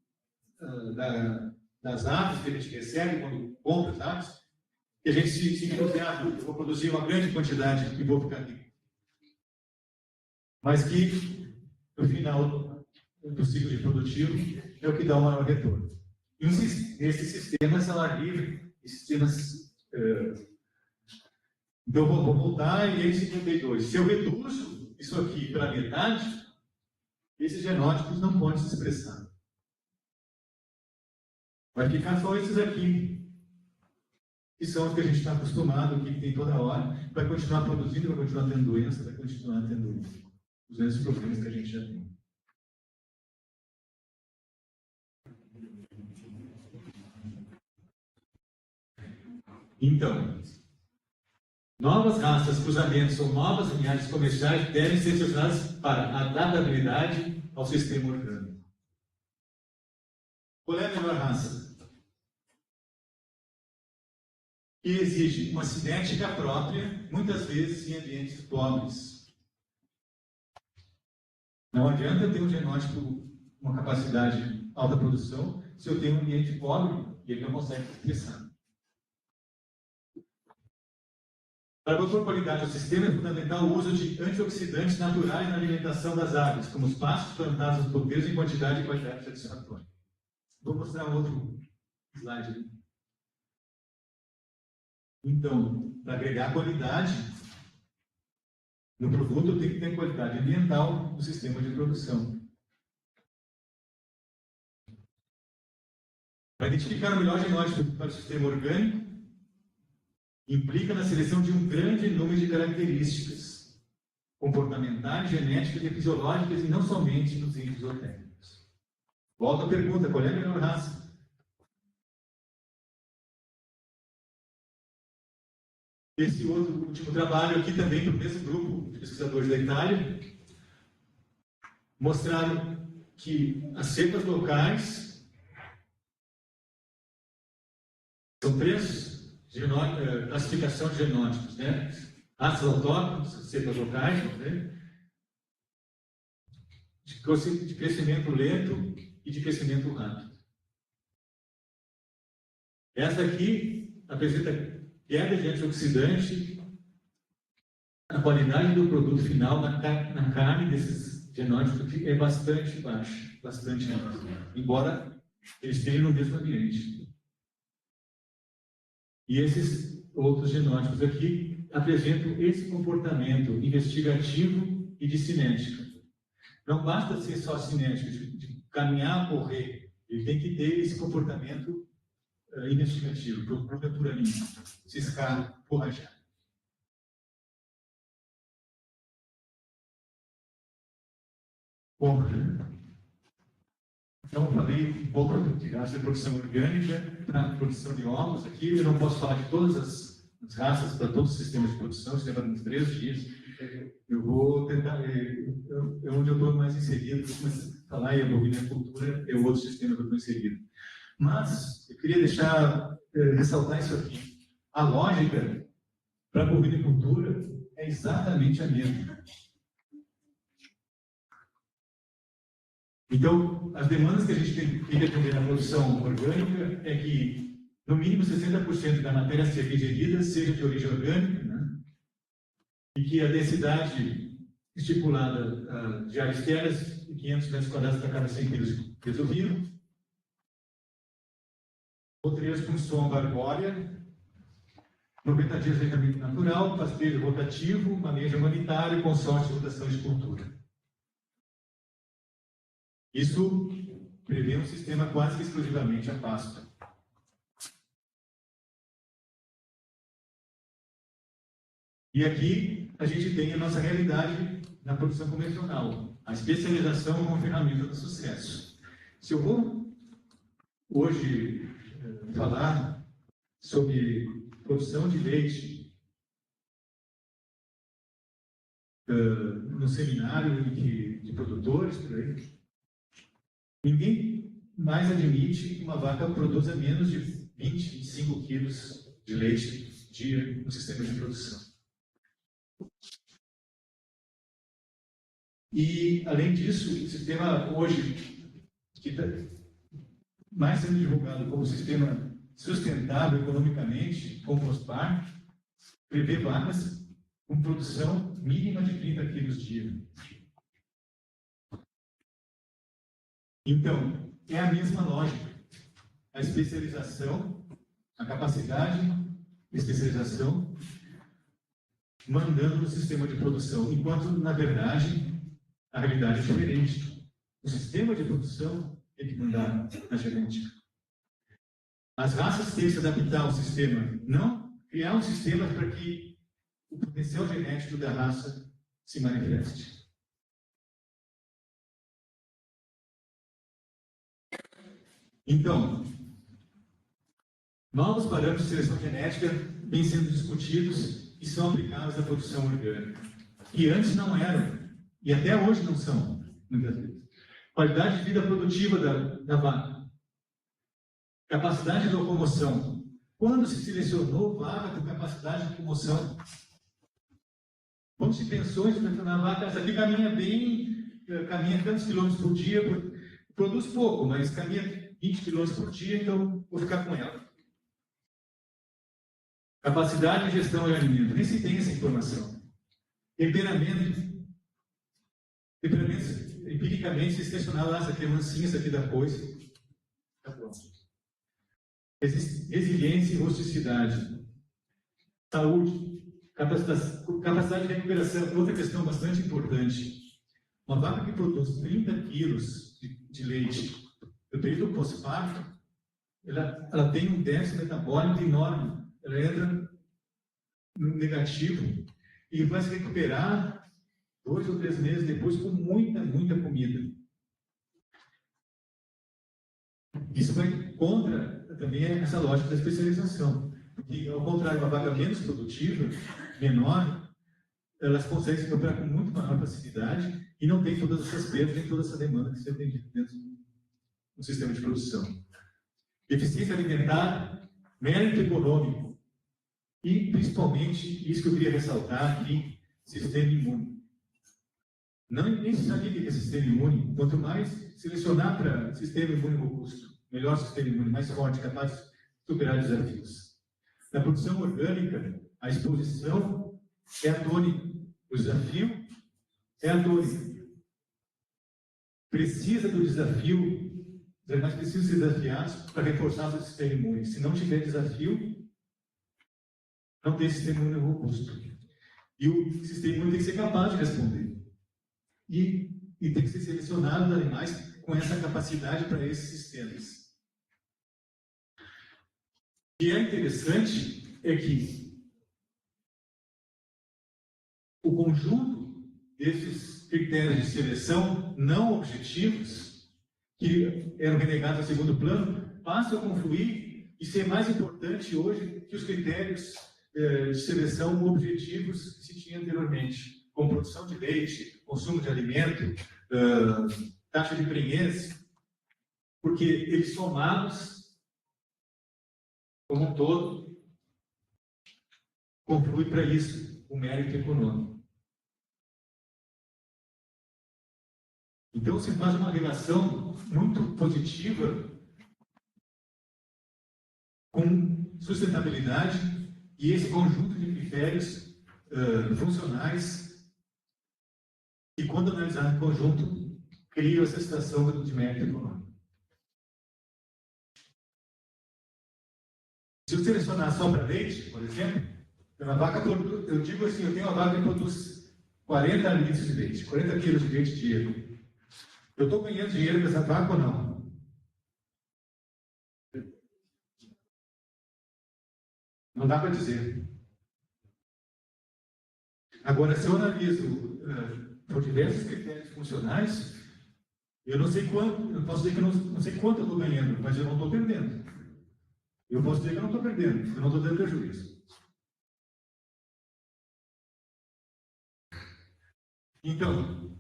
das aves que a gente recebe quando compra as aves, que a gente se entusiasma, eu vou produzir uma grande quantidade e vou ficar rico. Mas que, no final do ciclo de produtivo, é o que dá o maior retorno. E nesses sistemas salário livre, sistemas... Então, vou voltar e aí 52. Se eu reduzo isso aqui pela metade, esses genótipos não podem se expressar. Vai ficar só esses aqui, que são os que a gente está acostumado, que tem toda hora, vai continuar produzindo, vai continuar tendo doença, vai continuar tendo os mesmos problemas que a gente já tem. Então, novas raças, cruzamentos ou novas linhagens comerciais devem ser selecionadas para adaptabilidade ao sistema orgânico. Qual é a melhor raça? Que exige uma cinética própria, muitas vezes em ambientes pobres. Não adianta eu ter um genótipo com uma capacidade de alta produção se eu tenho um ambiente pobre e ele não consegue se expressar. Para propor qualidade ao sistema é fundamental o uso de antioxidantes naturais na alimentação das aves, como os pastos plantados nos coteiros em quantidade e qualidade satisfatória. Vou mostrar um outro slide. Então, para agregar qualidade no produto, eu tenho que ter qualidade ambiental no sistema de produção. Para identificar o melhor genótipo para o sistema orgânico, implica na seleção de um grande número de características comportamentais, genéticas e fisiológicas, e não somente nos índices zootécnicos. Volto à pergunta: qual é a melhor raça? Esse outro último trabalho aqui também do mesmo grupo de pesquisadores da Itália mostraram que as cepas locais são três classificação de genótipos, né? Raças autóctones, cepas locais, né? De crescimento lento e de crescimento rápido. Essa aqui apresenta queda de antioxidante, a qualidade do produto final na carne desses genótipos é bastante baixa, bastante alta, embora eles estejam no mesmo ambiente. E esses outros genótipos aqui apresentam esse comportamento investigativo e de cinética. Não basta ser só cinético, de caminhar, correr. Ele tem que ter esse comportamento investigativo, procura por ali, ciscar, forrajar. Bom, então eu falei um pouco de raça de produção orgânica para produção de ovos aqui. Eu não posso falar de todas as raças para todos os sistemas de produção, isso leva uns 3 dias. Eu vou tentar, é onde eu estou mais inserido, mas falar em bovinocultura é o outro sistema que eu estou inserido. Mas eu queria ressaltar isso aqui. A lógica para a bovinocultura é exatamente a mesma. Então, as demandas que a gente tem que atender na produção orgânica é que, no mínimo, 60% da matéria a ser ingerida seja de origem orgânica, né? E que a densidade estipulada de áreas terras de 500 metros quadrados para cada 100 kg de peso vivo. Outras função arbórea, 90 dias de treinamento natural, pastejo rotativo, manejo humanitário, consórcio, rotação de cultura. Isso prevê um sistema quase que exclusivamente a pasto. E aqui a gente tem a nossa realidade na produção convencional, a especialização como ferramenta do sucesso. Se eu vou hoje falar sobre produção de leite no seminário de produtores, por aí, ninguém mais admite que uma vaca produza menos de 20, 25 quilos de leite dia no sistema de produção. E, além disso, o sistema hoje, que está mais sendo divulgado como sistema sustentável economicamente, Compospar, prevê vacas com produção mínima de 30 quilos dia. Então, é a mesma lógica. A especialização, a capacidade de especialização, mandando no sistema de produção, enquanto, na verdade, a realidade é diferente. O sistema de produção tem que mandar na genética. As raças têm que se adaptar ao sistema, não criar um sistema para que o potencial genético da raça se manifeste. Então, novos parâmetros de seleção genética vêm sendo discutidos e são aplicáveis à produção orgânica, que antes não eram, e até hoje não são, muitas vezes. Qualidade de vida produtiva da vaca. Capacidade de locomoção. Quando se selecionou vaca com capacidade de locomoção? Quando se pensou em selecionar vaca, essa aqui caminha bem, caminha tantos quilômetros por dia, produz pouco, mas caminha 20 quilômetros por dia, então vou ficar com ela. Capacidade de gestão de alimento, nem se tem essa informação. Temperamentos, empiricamente, se selecionar lá, essa aqui é mansinha, essa aqui dá coice. Tá pronto. Resiliência e rusticidade. Saúde. Capacidade de recuperação, outra questão bastante importante. Uma vaca que produz 30 quilos de leite no período pós-parto, ela tem um déficit metabólico enorme. Ela entra no negativo e vai se recuperar 2 ou 3 meses depois com muita comida. Isso vai contra também essa lógica da especialização. Porque, ao contrário, uma vaca menos produtiva, menor, elas conseguem se recuperar com muito maior facilidade e não tem todas essas perdas, nem toda essa demanda que você tem dentro do sistema de produção. Eficiência alimentar, mérito econômico e, principalmente, isso que eu queria ressaltar aqui, sistema imune. Nem se sabia o que é sistema imune. Quanto mais selecionar para sistema imune robusto, melhor sistema imune, mais forte, capaz de superar desafios. Na produção orgânica, a exposição é a tônica. O desafio é a tônica. Precisa do desafio, mas precisa ser desafiados para reforçar o seu sistema imune. Se não tiver desafio, não tem sistema imune robusto. E o sistema imune tem que ser capaz de responder. E tem que ser selecionado os animais com essa capacidade para esses sistemas. O que é interessante é que o conjunto desses critérios de seleção não objetivos, que eram renegados a segundo plano, passam a confluir e ser mais importante hoje que os critérios de seleção objetivos que se tinha anteriormente, como produção de leite, consumo de alimento, taxa de prenhez, porque eles somados, como um todo, conflui para isso o mérito econômico. Então, se faz uma relação muito positiva com sustentabilidade e esse conjunto de critérios funcionais e, quando analisado em conjunto, cria essa situação de mérito econômico. Se eu selecionar só para leite, por exemplo, uma vaca produz, eu digo assim, eu tenho uma vaca que produz 40 litros de leite, 40 quilos de leite diário. Eu estou ganhando dinheiro com essa vaca ou não? Não dá para dizer. Agora, se eu analiso por diversos critérios funcionais, eu não sei quanto, eu posso dizer que eu não sei quanto eu estou ganhando, mas eu não estou perdendo. Eu posso dizer que eu não estou perdendo, eu não estou dando prejuízo. Então,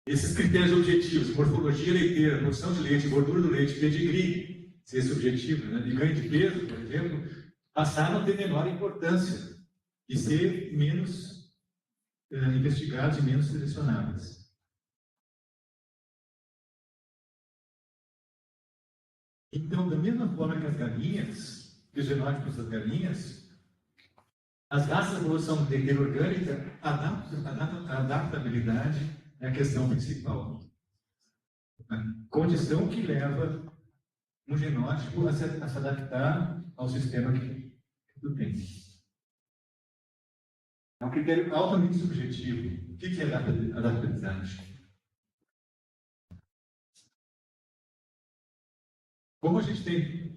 esses critérios objetivos, morfologia leiteira, produção de leite, gordura do leite, pedigree, se esse objetivo, né, de ganho de peso, por exemplo, passaram a ter menor importância e ser menos investigados e menos selecionados. Então, da mesma forma que as galinhas, que os genótipos das galinhas, as raças da evolução leiteira orgânica, a adaptabilidade é a questão principal. A condição que leva um genótipo a se adaptar ao sistema que tu tem. É um critério altamente subjetivo. O que é adaptabilidade? Como a gente tem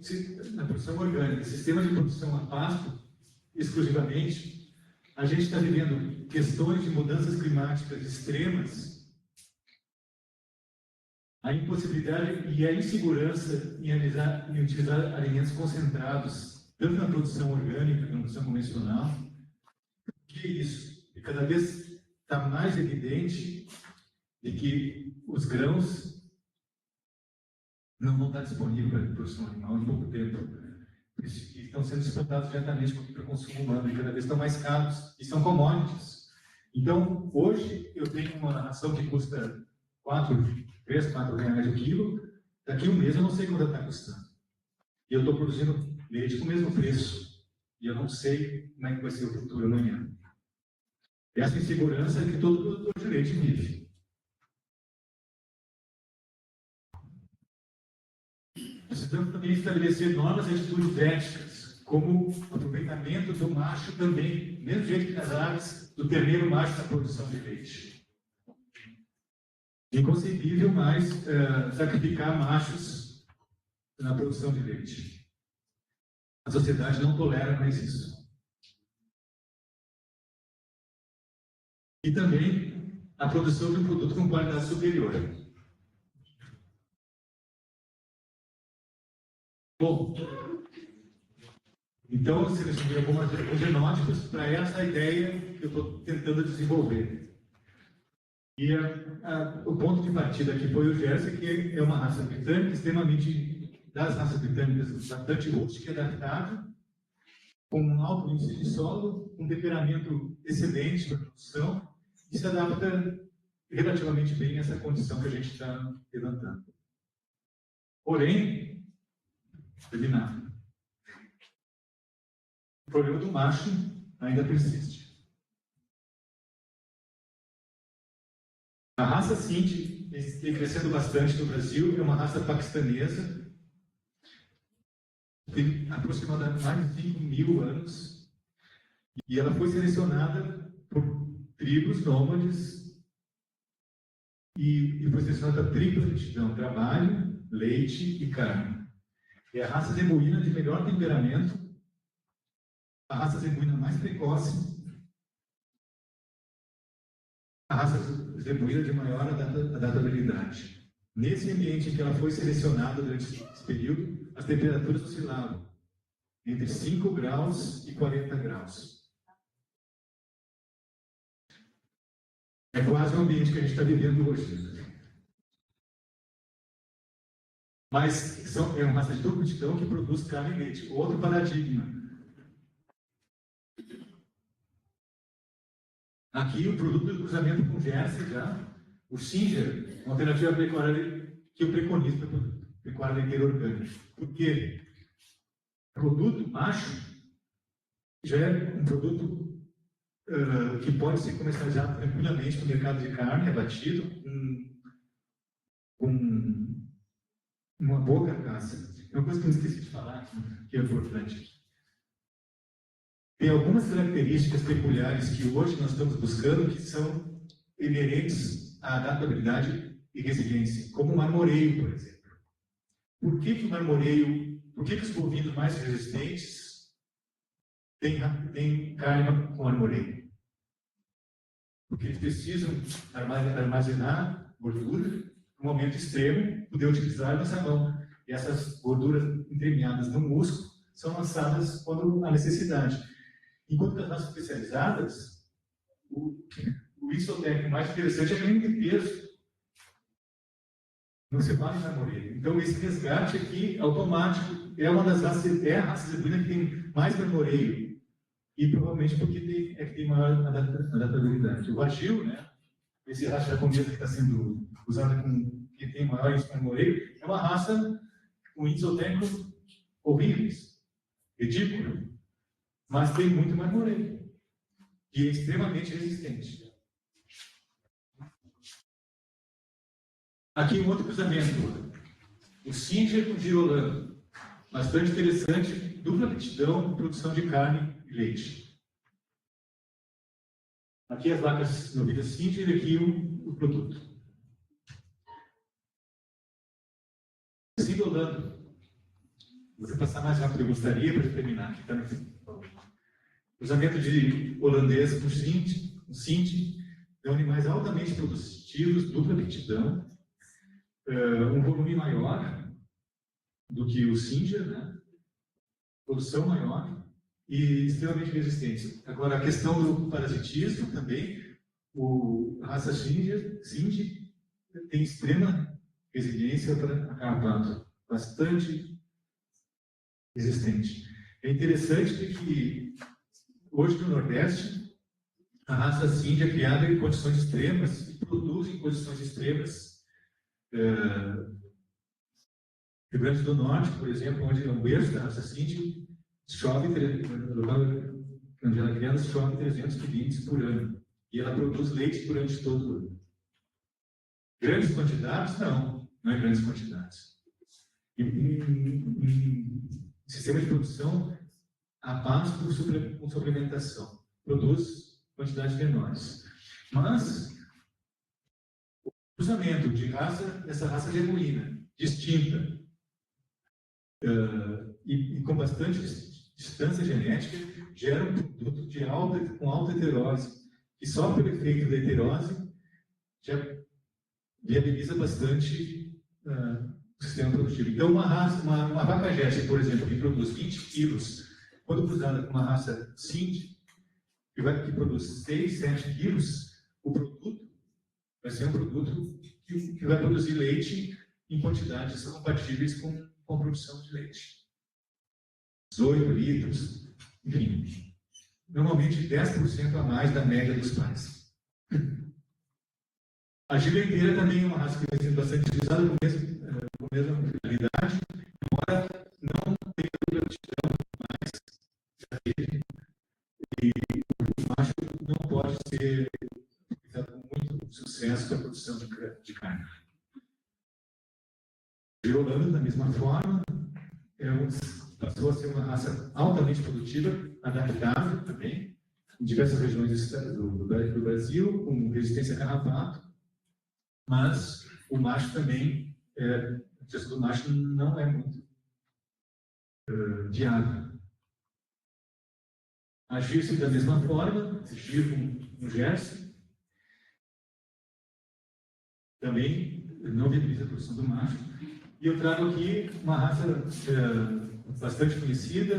na produção orgânica, sistema de produção a pasto, exclusivamente, a gente está vivendo questões de mudanças climáticas extremas, a impossibilidade e a insegurança em utilizar alimentos concentrados, tanto na produção orgânica como na produção convencional. Que isso? E cada vez está mais evidente de que os grãos não vão estar disponíveis para a produção animal em pouco tempo. Estão sendo disputados diretamente para o consumo humano e cada vez estão mais caros e são commodities. Então, hoje, eu tenho uma ração que custa 3, 4 reais o quilo. Daqui a um mês, eu não sei quanto está custando. E eu estou produzindo leite com o mesmo preço. E eu não sei como é que vai ser o futuro amanhã. Essa insegurança é que todo produtor de leite vive. Precisamos também estabelecer novas atitudes éticas, como o aproveitamento do macho também, mesmo jeito que nas aves, do terneiro macho na produção de leite. Inconcebível mais sacrificar machos na produção de leite. A sociedade não tolera mais isso. E também a produção de um produto com qualidade superior. Bom, então eu selecionei alguns genótipos para essa ideia que eu estou tentando desenvolver. E o ponto de partida aqui foi o Jersey, que é uma raça britânica extremamente, das raças britânicas, bastante rústica e adaptável, com um alto índice de solo, um temperamento excelente para a produção, e se adapta relativamente bem a essa condição que a gente está levantando. Porém, terminado. O problema do macho ainda persiste. A raça Sindhi vem crescendo bastante no Brasil, é uma raça paquistanesa, tem aproximadamente mais de 5.000 anos, e ela foi selecionada por tribos nômades e foi selecionada para tripla aptidão: trabalho, leite e carne. É a raça zebuína de melhor temperamento, a raça zebuína mais precoce, a raça zebuína de maior adaptabilidade. Nesse ambiente em que ela foi selecionada durante esse período, as temperaturas oscilavam entre 5 graus e 40 graus. É quase o ambiente que a gente está vivendo hoje. Mas é uma raça de dupla aptidão que produz carne e leite. Outro paradigma. Aqui o produto do cruzamento com Jersey já. O Singer, uma alternativa pecuária que eu preconizo para a pecuária leiteira orgânica. Porque o produto macho já é um produto que pode ser comercializado tranquilamente no mercado de carne, abatido, com uma boa carcaça. É uma coisa que eu esqueci de falar, que é importante. Tem algumas características peculiares que hoje nós estamos buscando que são inerentes à adaptabilidade e resiliência, como o marmoreio, por exemplo. Por que o marmoreio, por que os bovinos mais resistentes têm carne com marmoreio? Porque eles precisam armazenar gordura no momento extremo, poder utilizar nessa mão. E essas gorduras entremeadas no músculo são lançadas quando há necessidade. Enquanto que as raças especializadas, o isotec mais interessante é ganho de peso. Não se fala em marmoreio. Então, esse resgate aqui, automático, é uma das raças, é a raça zebuína que tem mais marmoreio. E provavelmente porque tem maior adaptabilidade. O vagil, né? Esse raça japonesa que está sendo usada que tem maior índice de marmoreio, é uma raça com índices técnicos horríveis, ridículo, mas tem muito marmoreio e é extremamente resistente. Aqui um outro cruzamento, o Singer com Girolamo, bastante interessante, dupla aptidão, produção de carne e leite. Aqui as vacas novilhas Singer e aqui o produto. Sindolando. Vou passar mais rápido, eu gostaria, para terminar aqui. Tá? Cruzamento de holandês com Sindhi, são animais altamente produtivos, dupla aptidão, um volume maior do que o Singer, né? Produção maior e extremamente resistente. Agora, a questão do parasitismo também, a raça Sindhi tem extrema resiliência para carrapato, bastante resistente. É interessante que hoje no Nordeste A raça Sind é criada em condições extremas e produz em condições extremas. Rio Grande do Norte, por exemplo, onde é um berço da raça Sind, chove, onde ela é criada, chove 300 por ano. E ela produz leite durante todo o ano. Grandes quantidades? Não é grandes quantidades. Em sistema de produção, a base com suplementação. Produz quantidades menores. Mas, o cruzamento de raça, essa raça genuína, distinta, e com bastante distância genética, gera um produto com alta heterose, que só pelo efeito da heterose já viabiliza bastante o sistema produtivo. Então, uma vaca Jersey, por exemplo, que produz 20 quilos, quando cruzada com uma raça Sind, que produz 6, 7 quilos, o produto vai ser um produto que vai produzir leite em quantidades compatíveis com a produção de leite. 18 litros, enfim. Normalmente 10% a mais da média dos pais. A gileiteira também é uma raça que vem sendo bastante utilizada com a mesma finalidade, embora não tenha aptidão mais já teve, e o macho não pode ser utilizado com muito sucesso para a produção de carne. Girolando, da mesma forma, passou a ser uma raça altamente produtiva, adaptável também, em diversas regiões do Brasil, com resistência a carrapato, mas o macho também, a questão do macho não é muito viável. A Jersey da mesma forma, giro com Jersey, também não viabiliza a produção do macho. E eu trago aqui uma raça bastante conhecida,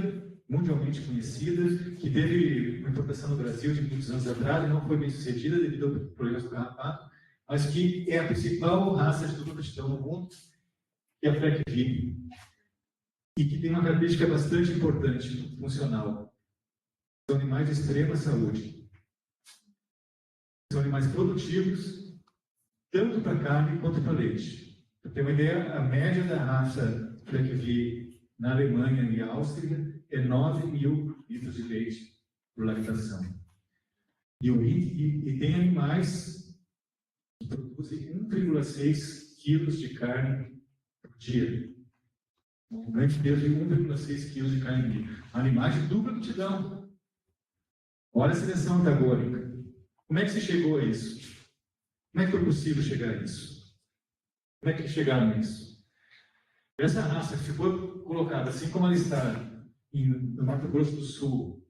mundialmente conhecida, que teve uma implantação no Brasil de muitos anos atrás e não foi bem sucedida devido a problemas do carrapato, mas que é a principal raça de dupla aptidão no mundo, que é a Fleck Vic, e que tem uma característica bastante importante, funcional. São animais de extrema saúde. São animais produtivos, tanto para carne quanto para leite. Para ter uma ideia, a média da raça Fleck Vic na Alemanha e Áustria é 9.000 litros de leite por lactação. E tem animais que produzem 1,6 quilos de carne por dia. Um grande peso de 1,6 quilos de carne por dia. Animais de dupla aptidão. Olha a seleção antagônica. Como é que se chegou a isso? Como é que foi possível chegar a isso? Como é que chegaram a isso? Essa raça, se for colocada assim como ela está no Mato Grosso do Sul,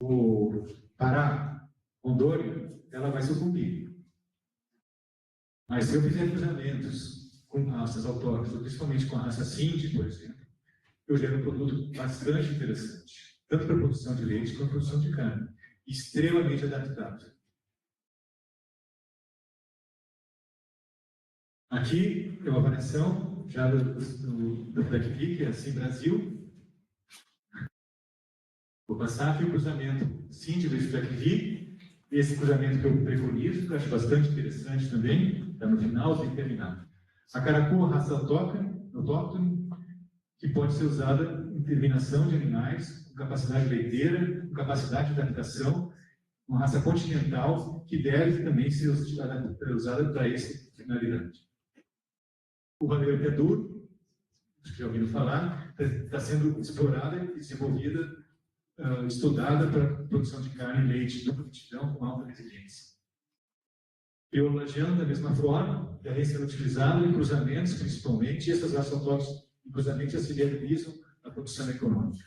o Pará, Rondônia, ela vai sucumbir. Mas se eu fizer cruzamentos com raças autóctones, principalmente com a raça Sind, por exemplo, eu gero um produto bastante interessante, tanto para a produção de leite quanto para a produção de carne, extremamente adaptável. Aqui é uma variação já do Fleck Vic, que é assim Brasil. Vou passar aqui o cruzamento Sind do Fleck Vic. Esse cruzamento que eu preconizo, que eu acho bastante interessante também, está no final, tem que terminar. A caracu, a raça autóctone, que pode ser usada em terminação de animais, com capacidade leiteira, com capacidade de adaptação, uma raça continental, que deve também ser usada para essa finalidade. O vaneiro que é duro, acho que já ouviram falar, está sendo explorada e desenvolvida, estudada para produção de carne e leite dupla aptidão com alta resiliência. Criologeno, da mesma forma, já vem sendo utilizado em cruzamentos, principalmente, e essas raças autóctones em cruzamentos já se viabilizam a produção econômica.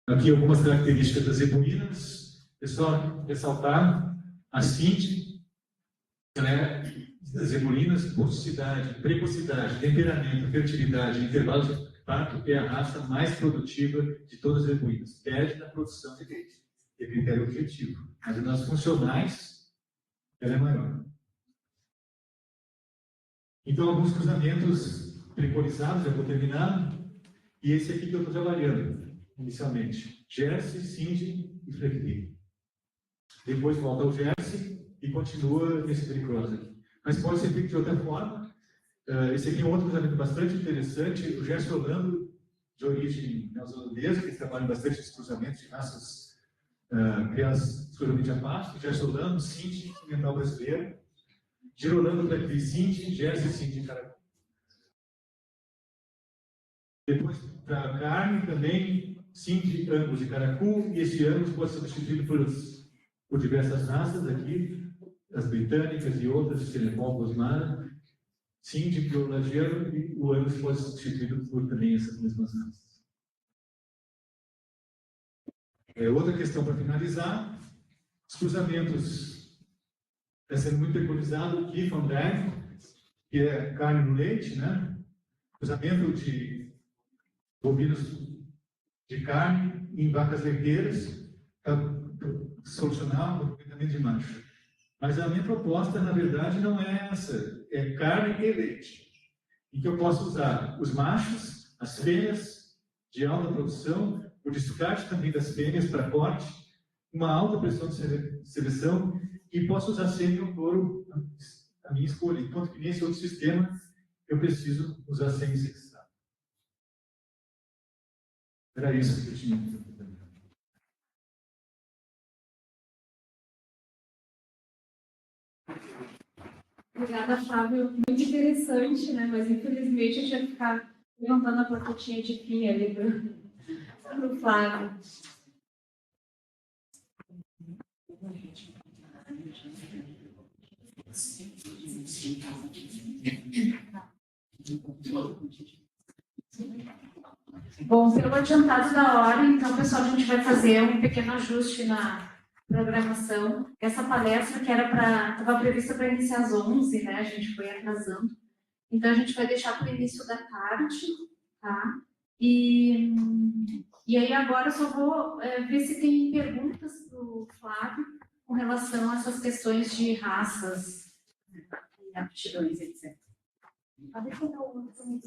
Aqui algumas características das zebuínas. É só ressaltar a Sind, ela é das zebulinas, rusticidade, precocidade, temperamento, fertilidade, intervalos de parto, é a raça mais produtiva de todas as zebuínas. Perde na produção de leite. É critério objetivo. Mas nas funcionais, ela é maior. Então, alguns cruzamentos preconizados, já vou terminar. E esse aqui que eu estou trabalhando, inicialmente. Jersey, Sind e Fleck Vic. depois volta ao Jersey e continua nesse tricross aqui. Mas pode ser feito de outra forma. Esse aqui é um outro cruzamento bastante interessante. O Gerson Orlando, de origem neozelandesa, que eles trabalham bastante nesse cruzamento de raças criadas exclusivamente a pasto. Gerson Orlando, Cindy, mental brasileiro. Girolando para aqui, Cindy, Jersey, Cindy, Caracu. Depois, para a carne, também, Cindy, Angus e Caracu. E esse Angus pode ser substituído por diversas raças aqui, as britânicas e outras, Senegal, Bosmara. Cindy, pelo lajeiro, e o Angus pode ser substituído por também essas mesmas raças. Outra questão para finalizar, os cruzamentos. Está sendo muito preconizado o Beef on Dairy, que é carne no leite, né? Cruzamento de bovinos de carne em vacas leiteiras para solucionar o aproveitamento de macho. Mas a minha proposta, na verdade, não é essa. É carne e leite. Em que eu posso usar os machos, as fêmeas de alta produção, o descarte também das fêmeas para corte, uma alta pressão de seleção, e posso usar sêmen ou touro a minha escolha. Enquanto que nesse outro sistema, eu preciso usar sêmen sexado. Era isso que eu tinha. Obrigada, Flávio. Muito interessante, né? Mas infelizmente eu tinha que ficar levantando a plaquetinha de fim ali para o Flávio. Bom, pelo adiantado da hora, então, pessoal, a gente vai fazer um pequeno ajuste na programação. Essa palestra que estava prevista para iniciar às 11, né? A gente foi atrasando. Então, a gente vai deixar para o início da tarde, tá? E aí agora eu só vou ver se tem perguntas para o Flávio com relação a essas questões de raças e aptidões, etc. Pode pegar o microfone.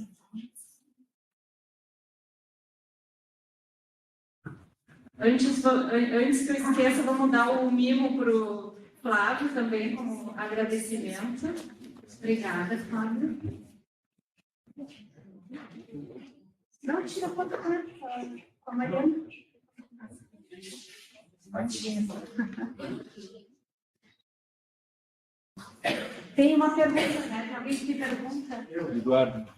Antes que eu esqueça, vou mandar o mimo para o Flávio também, como agradecimento. Obrigada, Flávio. Não, tira foto com a Mariana. Tem uma pergunta, né? Tem alguém que pergunta? Eduardo.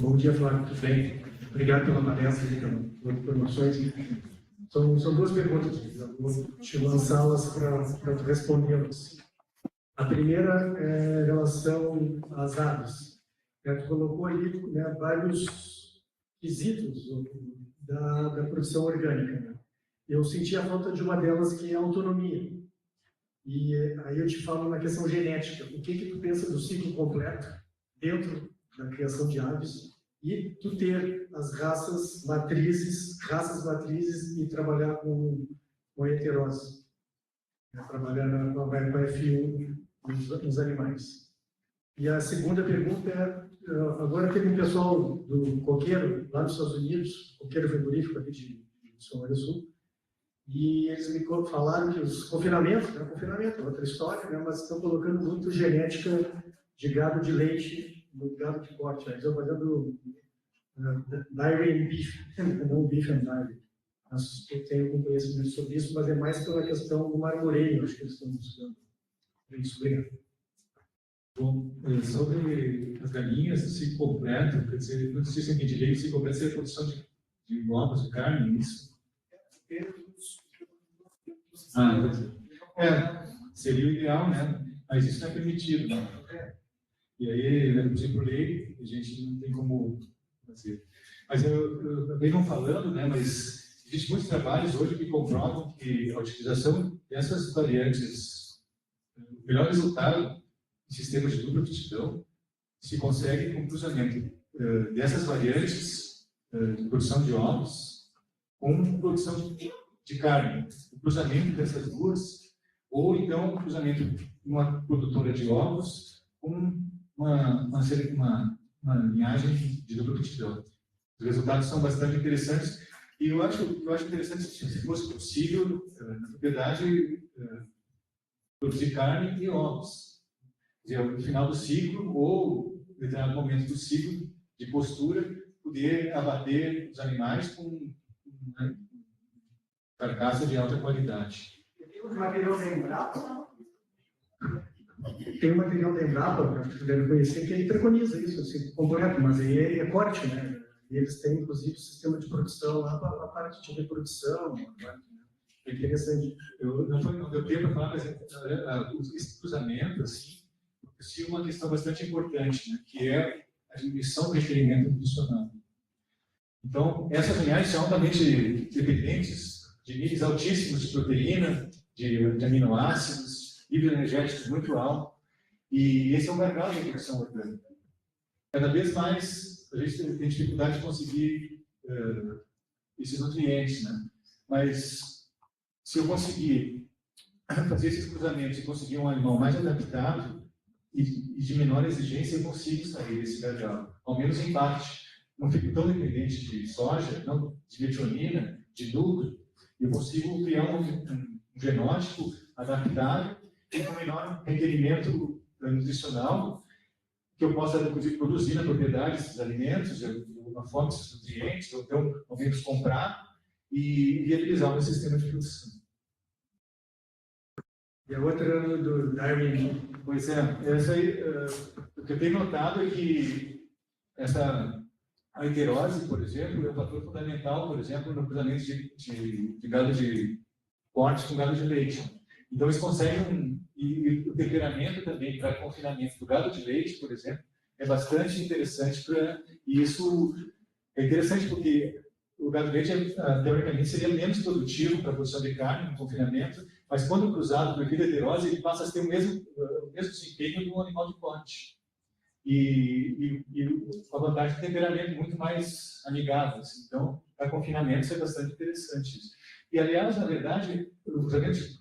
Bom dia, Flávio, tudo bem? Obrigado pela palestra e pelas informações. São duas perguntas, eu vou te lançá-las para tu respondê-las. A primeira é em relação às aves. Tu colocou ali, né, vários quesitos da produção orgânica. Né? Eu senti a falta de uma delas, que é a autonomia. E aí eu te falo na questão genética. O que tu pensa do ciclo completo dentro da criação de aves e tu ter as raças matrizes e trabalhar com a heterose, né? Trabalhar com a F1 nos animais. E a segunda pergunta é, agora teve um pessoal do coqueiro, lá nos Estados Unidos, coqueiro frigorífico aqui de São Paulo do Sul, e eles me falaram que os confinamentos, né? Confinamento é outra história, né? Mas estão colocando muito genética de gado de leite no gado de corte. Eles estão fazendo dairy and beef, não beef and dairy. Eu tenho algum conhecimento sobre isso, mas é mais pela questão do marmoreio, acho que eles estão buscando. É isso, obrigado. Bom, sobre as galinhas, o ciclo completo, quer dizer, não sei se eu entendi direito, o ciclo completo seria a produção de ovos, de carne, isso? Seria o ideal, né? Mas isso não é permitido, né? E aí, por exemplo, lei, a gente não tem como fazer. Mas eu também não falando, né? Mas existem muitos trabalhos hoje que comprovam que a utilização dessas variantes, o melhor resultado em sistemas de dupla aptidão se consegue com o cruzamento dessas variantes de produção de ovos com produção de carne. O cruzamento dessas duas, ou então o cruzamento de uma produtora de ovos com uma linhagem de dupla aptidão. Os resultados são bastante interessantes. E eu acho interessante, se fosse possível, na propriedade, produzir carne e ovos. Quer dizer, no final do ciclo, ou em determinado momento do ciclo de postura, poder abater os animais com uma carcaça de alta qualidade. Tem um material da Embrapa, que deve conhecer, que aí preconiza isso, assim, completo, mas aí é corte, né? E eles têm, inclusive, sistema de produção lá para a parte de reprodução. É interessante. Não deu tempo para falar, mas esse cruzamento, assim, é uma questão bastante importante, né, que é a diminuição do requerimento nutricional. Então, essas linhagens são altamente dependentes de níveis altíssimos de proteína, de aminoácidos, níveis energéticos muito altos, e esse é o mercado da produção orgânica. Cada vez mais a gente tem dificuldade de conseguir esses nutrientes, né? Mas se eu conseguir fazer esses cruzamentos e conseguir um animal mais adaptado e de menor exigência, eu consigo sair desse gargalo, ao menos em parte. Não fico tão dependente de soja, não, de metionina, de núcleo. Eu consigo criar um genótipo adaptado e com menor requerimento nutricional, que eu possa, inclusive, produzir na propriedade esses alimentos, uma forma desses nutrientes, ou então, ao menos, comprar e viabilizar o meu sistema de produção. E a outra do Darwin. Pois é, essa aí, o que eu tenho notado é que a heterose, por exemplo, é um fator fundamental, por exemplo, no cruzamento de gado de corte com gado de leite. Então, eles conseguem, e o temperamento também para confinamento do gado de leite, por exemplo, é bastante interessante. E isso é interessante porque o gado de leite, teoricamente, seria menos produtivo para a produção de carne no confinamento, mas quando cruzado com a heterose, ele passa a ter o mesmo desempenho de um animal de corte. E a vantagem de temperamento muito mais amigável. Assim. Então, para confinamento, isso é bastante interessante. Isso. E, aliás, na verdade, o cruzamento de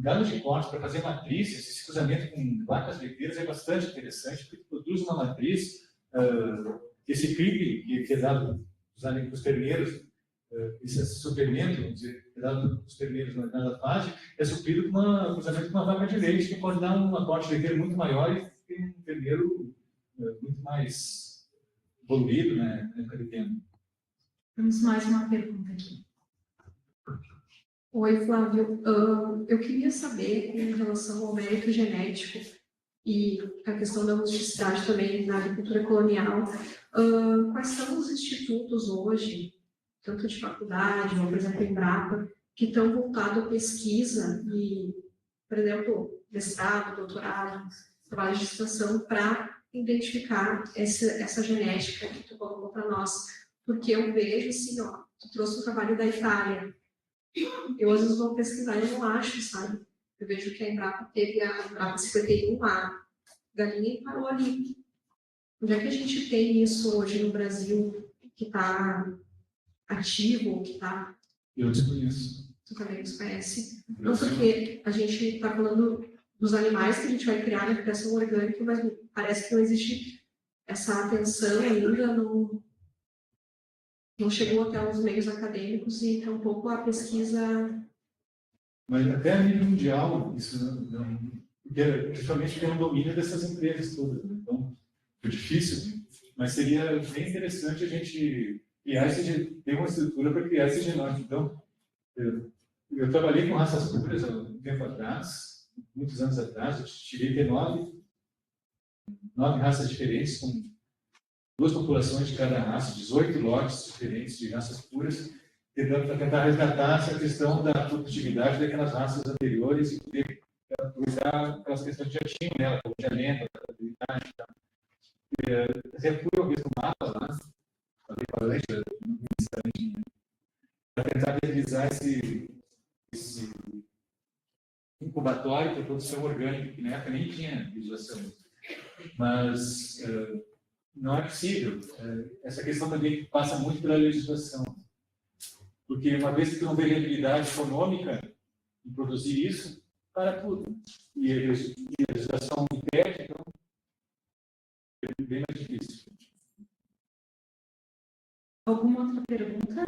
gado de corte para fazer matriz, esse cruzamento com vacas leiteiras é bastante interessante, porque produz uma matriz, esse clipe que é dado para os terneiros, esse suplemento, que é dado para os terneiros na fase, é suprido com um cruzamento com uma vaca de leite, que pode dar um aporte leiteiro muito maior e tem um terneiro muito mais evoluído, né, naquele tempo. Temos mais uma pergunta aqui. Oi, Flávio. Eu queria saber, em relação ao mérito genético e a questão da rusticidade também na agricultura colonial, quais são os institutos hoje, tanto de faculdade, ou, por exemplo, Embrapa, que estão voltados à pesquisa e, por exemplo, mestrado, doutorado, trabalho de extensão, para identificar essa genética que tu colocou para nós? Porque eu vejo assim, ó, tu trouxe um trabalho da Itália. Eu, às vezes, vou pesquisar e eu não acho, sabe? Eu vejo que a Embrapa teve a Embrapa 51, a galinha e parou ali. Onde é que a gente tem isso hoje no Brasil, que está ativo, que está... Eu desconheço. Tu também desconhece? Não, porque a gente está falando dos animais que a gente vai criar na criação orgânica, mas parece que não existe essa atenção ainda, não chegou até os meios acadêmicos e tampouco a pesquisa. Mas até a nível mundial, isso principalmente porque não domínio dessas empresas todas. Então, é difícil, mas seria bem interessante a gente ter uma estrutura para criar esse genótipo. Então, eu trabalhei com raças puras há um tempo atrás, muitos anos atrás, eu cheguei a ter nove raças diferentes, com 2 populações de cada raça, 18 lotes diferentes de raças puras, tentando tentar resgatar essa questão da produtividade daquelas raças anteriores e poder aproveitar aquelas questões que já tinham nela, como alimento, a produtividade e tal. Até fui eu mesmo no mapa lá, falei com a Anja, para tentar realizar esse incubatório para produção orgânica, que na época nem tinha legislação. Mas não é possível. Essa questão também passa muito pela legislação. Porque uma vez que tu não tem viabilidade econômica em produzir isso, para tudo. E a legislação impede, então é bem mais difícil. Alguma outra pergunta?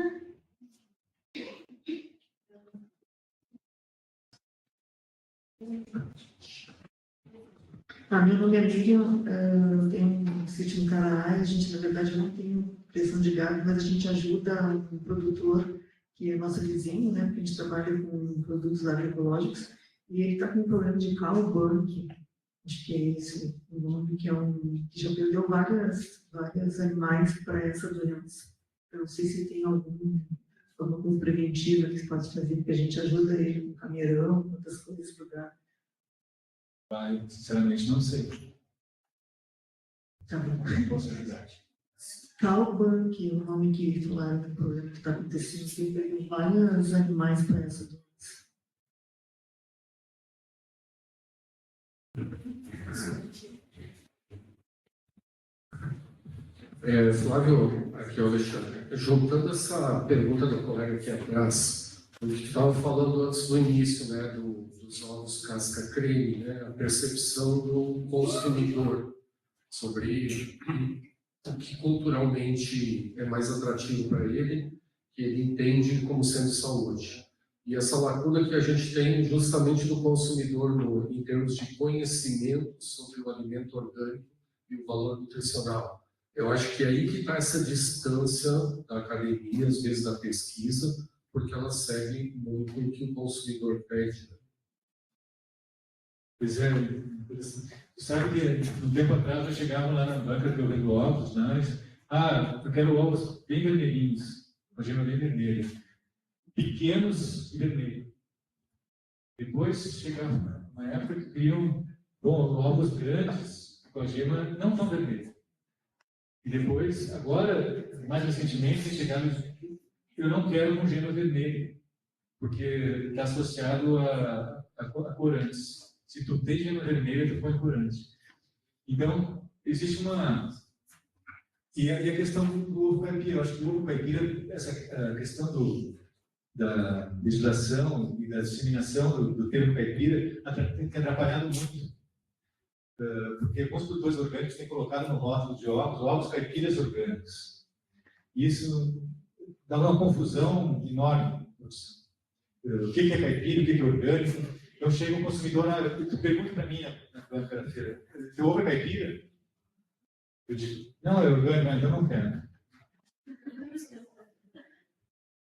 Meu nome é Miriam, eu tenho um sítio no Caraá, a gente, na verdade, não tem criação de gado, mas a gente ajuda um produtor que é nosso vizinho, né, porque a gente trabalha com produtos agroecológicos, e ele está com um problema de cowbank, acho que é esse o nome, que que já perdeu vários animais para essa doença. Eu não sei se tem alguma coisa preventiva que se pode fazer, porque a gente ajuda ele com cameirão, com outras coisas para o gado. Sinceramente, não sei. Tá bom. Não posso ajudar. Cowbank, o nome que falaram do problema que está acontecendo, que pegou vários animais para essa doença. Flávio, aqui é o Alexandre. Juntando essa pergunta do colega aqui atrás, a gente estava falando antes do início, né, dos ovos casca-creme, né, a percepção do consumidor sobre o que culturalmente é mais atrativo para ele, que ele entende como sendo saúde. E essa lacuna que a gente tem justamente do consumidor em termos de conhecimento sobre o alimento orgânico e o valor nutricional. Eu acho que é aí que está essa distância da academia, às vezes da pesquisa, porque ela segue muito o que o consumidor pede. Pois é, você sabe que um tempo atrás eu chegava lá na banca que eu vendo ovos, mas, eu quero ovos bem vermelhinhos, com a gema bem vermelha, pequenos e vermelhos. Depois chegava uma época que queriam ovos grandes, com a gema não tão vermelha. E depois, agora, mais recentemente, tem chegado, eu não quero com gema vermelha, porque está associado a corantes. Se tu tem gema vermelha, tu põe corante. Então, existe uma... E a questão do ovo caipira, eu acho que o ovo caipira, essa questão da legislação e da disseminação do termo caipira tem atrapalhado muito. Porque alguns produtores orgânicos têm colocado no rótulo de ovos caipiras orgânicos. Isso dá uma confusão enorme. O que é caipira, o que é orgânico? Então chega um consumidor, tu pergunta para mim na banca da feira, teu ovo é caipira? Eu digo, não, é orgânico, então não quero.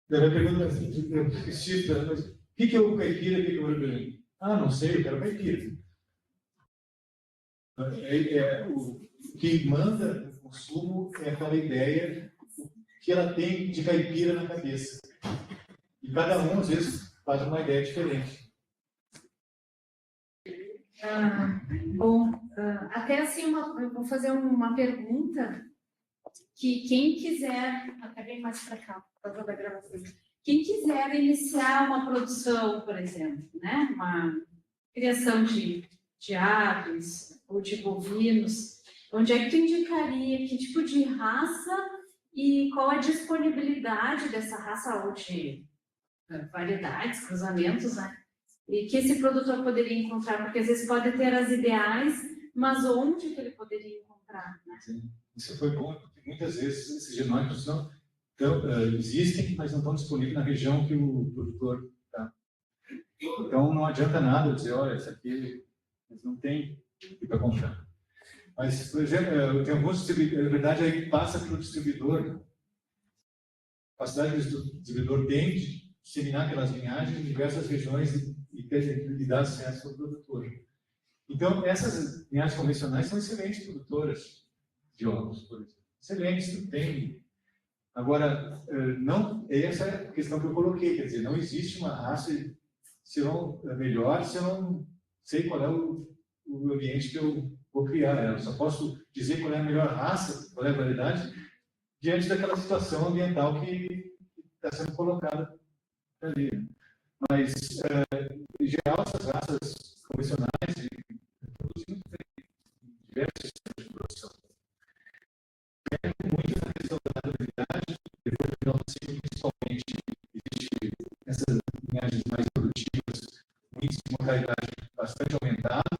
Daí pergunta assim, mas o que é ovo caipira, o que é orgânico? Não sei, eu quero caipira. O que manda no consumo é aquela ideia que ela tem de caipira na cabeça. E cada um, às vezes, faz uma ideia diferente. Até assim, eu vou fazer uma pergunta que quem quiser, até bem mais para cá, por causa da gravação, quem quiser iniciar uma produção, por exemplo, né, uma criação de aves ou de bovinos, onde é que tu indicaria, que tipo de raça e qual a disponibilidade dessa raça ou de variedades, cruzamentos, né? E que esse produtor poderia encontrar, porque às vezes pode ter as ideais, mas onde que ele poderia encontrar, né? Sim. Isso foi bom, porque muitas vezes esses genômicos não existem, mas não estão disponíveis na região que o produtor está. Então não adianta nada dizer, olha, esse aqui não tem para comprar. Mas, por exemplo, tem alguns distribuidores, na verdade, aí passa para o distribuidor, a capacidade que o distribuidor tem de disseminar aquelas linhagens em diversas regiões e dar acesso ao produtor. Então, essas linhagens convencionais são excelentes produtoras de ovos, por exemplo. Excelentes, tem. Agora, não, essa é a questão que eu coloquei, quer dizer, não existe uma raça melhor se eu não sei qual é o ambiente que eu vou criar ela. Eu só posso dizer qual é a melhor raça, qual é a variedade, diante daquela situação ambiental que está sendo colocada ali. Mas, em geral, essas raças convencionais produzem diversos sistemas de produção. É muito essa questão da adaptabilidade, depois do final do ciclo, principalmente, existe essas linhagens mais produtivas, um índice de mortalidade bastante aumentado.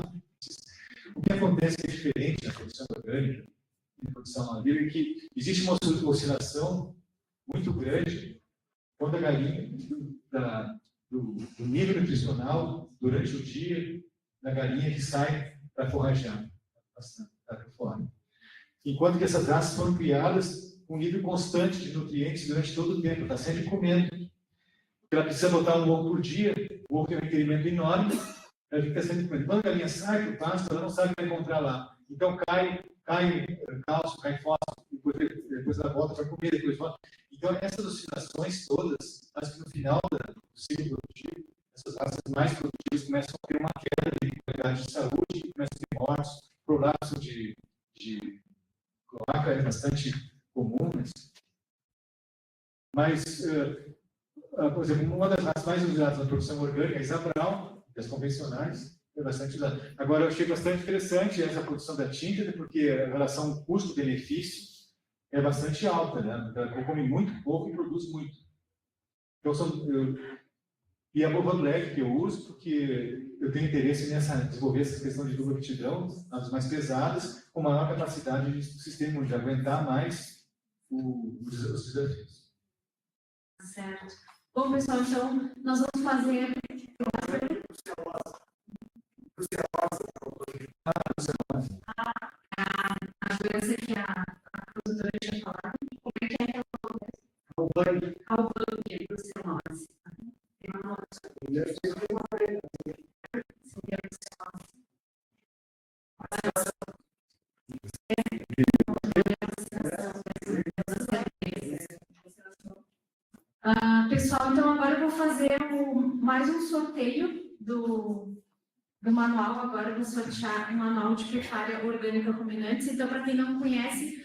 O que acontece que é diferente na produção orgânica e na produção madeira é que existe uma oscilação muito grande quando a galinha, do nível nutricional durante o dia da galinha que sai para forragear, para fora. Enquanto que essas raças foram criadas com um nível constante de nutrientes durante todo o tempo, está sempre comendo. Ela precisa botar um ovo por dia, o ovo tem um requerimento enorme, ela fica sempre comendo. Quando a galinha sai para o pasto, ela não sabe o que vai encontrar lá. Então cai cálcio, cai fósforo, depois ela volta para comer, depois volta. Então essas oscilações todas, acho que no final do ciclo produtivo, essas raças mais produtivas começam a ter uma queda de qualidade de saúde, começam a ter mortes, prolapso de cloaca é bastante comum, mas por exemplo, uma das raças mais usadas na produção orgânica é a Isabral, das convencionais, é bastante usada. Agora, eu achei bastante interessante essa produção da tinta, porque a relação custo-benefício é bastante alta, né? Ela come muito pouco e produz muito. Então, e a Bova Black que eu uso, porque eu tenho interesse nessa desenvolver essa questão de dupla aptidão, as mais pesadas, com maior capacidade do sistema de aguentar mais os desafios. Certo. Bom, pessoal, então nós vamos fazer. A doença que a produtora tinha falado, como é que é aquela doença? Albândia, brucelose. Tem uma nota. Pessoal, então agora eu vou fazer mais um sorteio do manual. Agora eu vou sortear o manual de pecuária orgânica ruminantes. Então, para quem não conhece,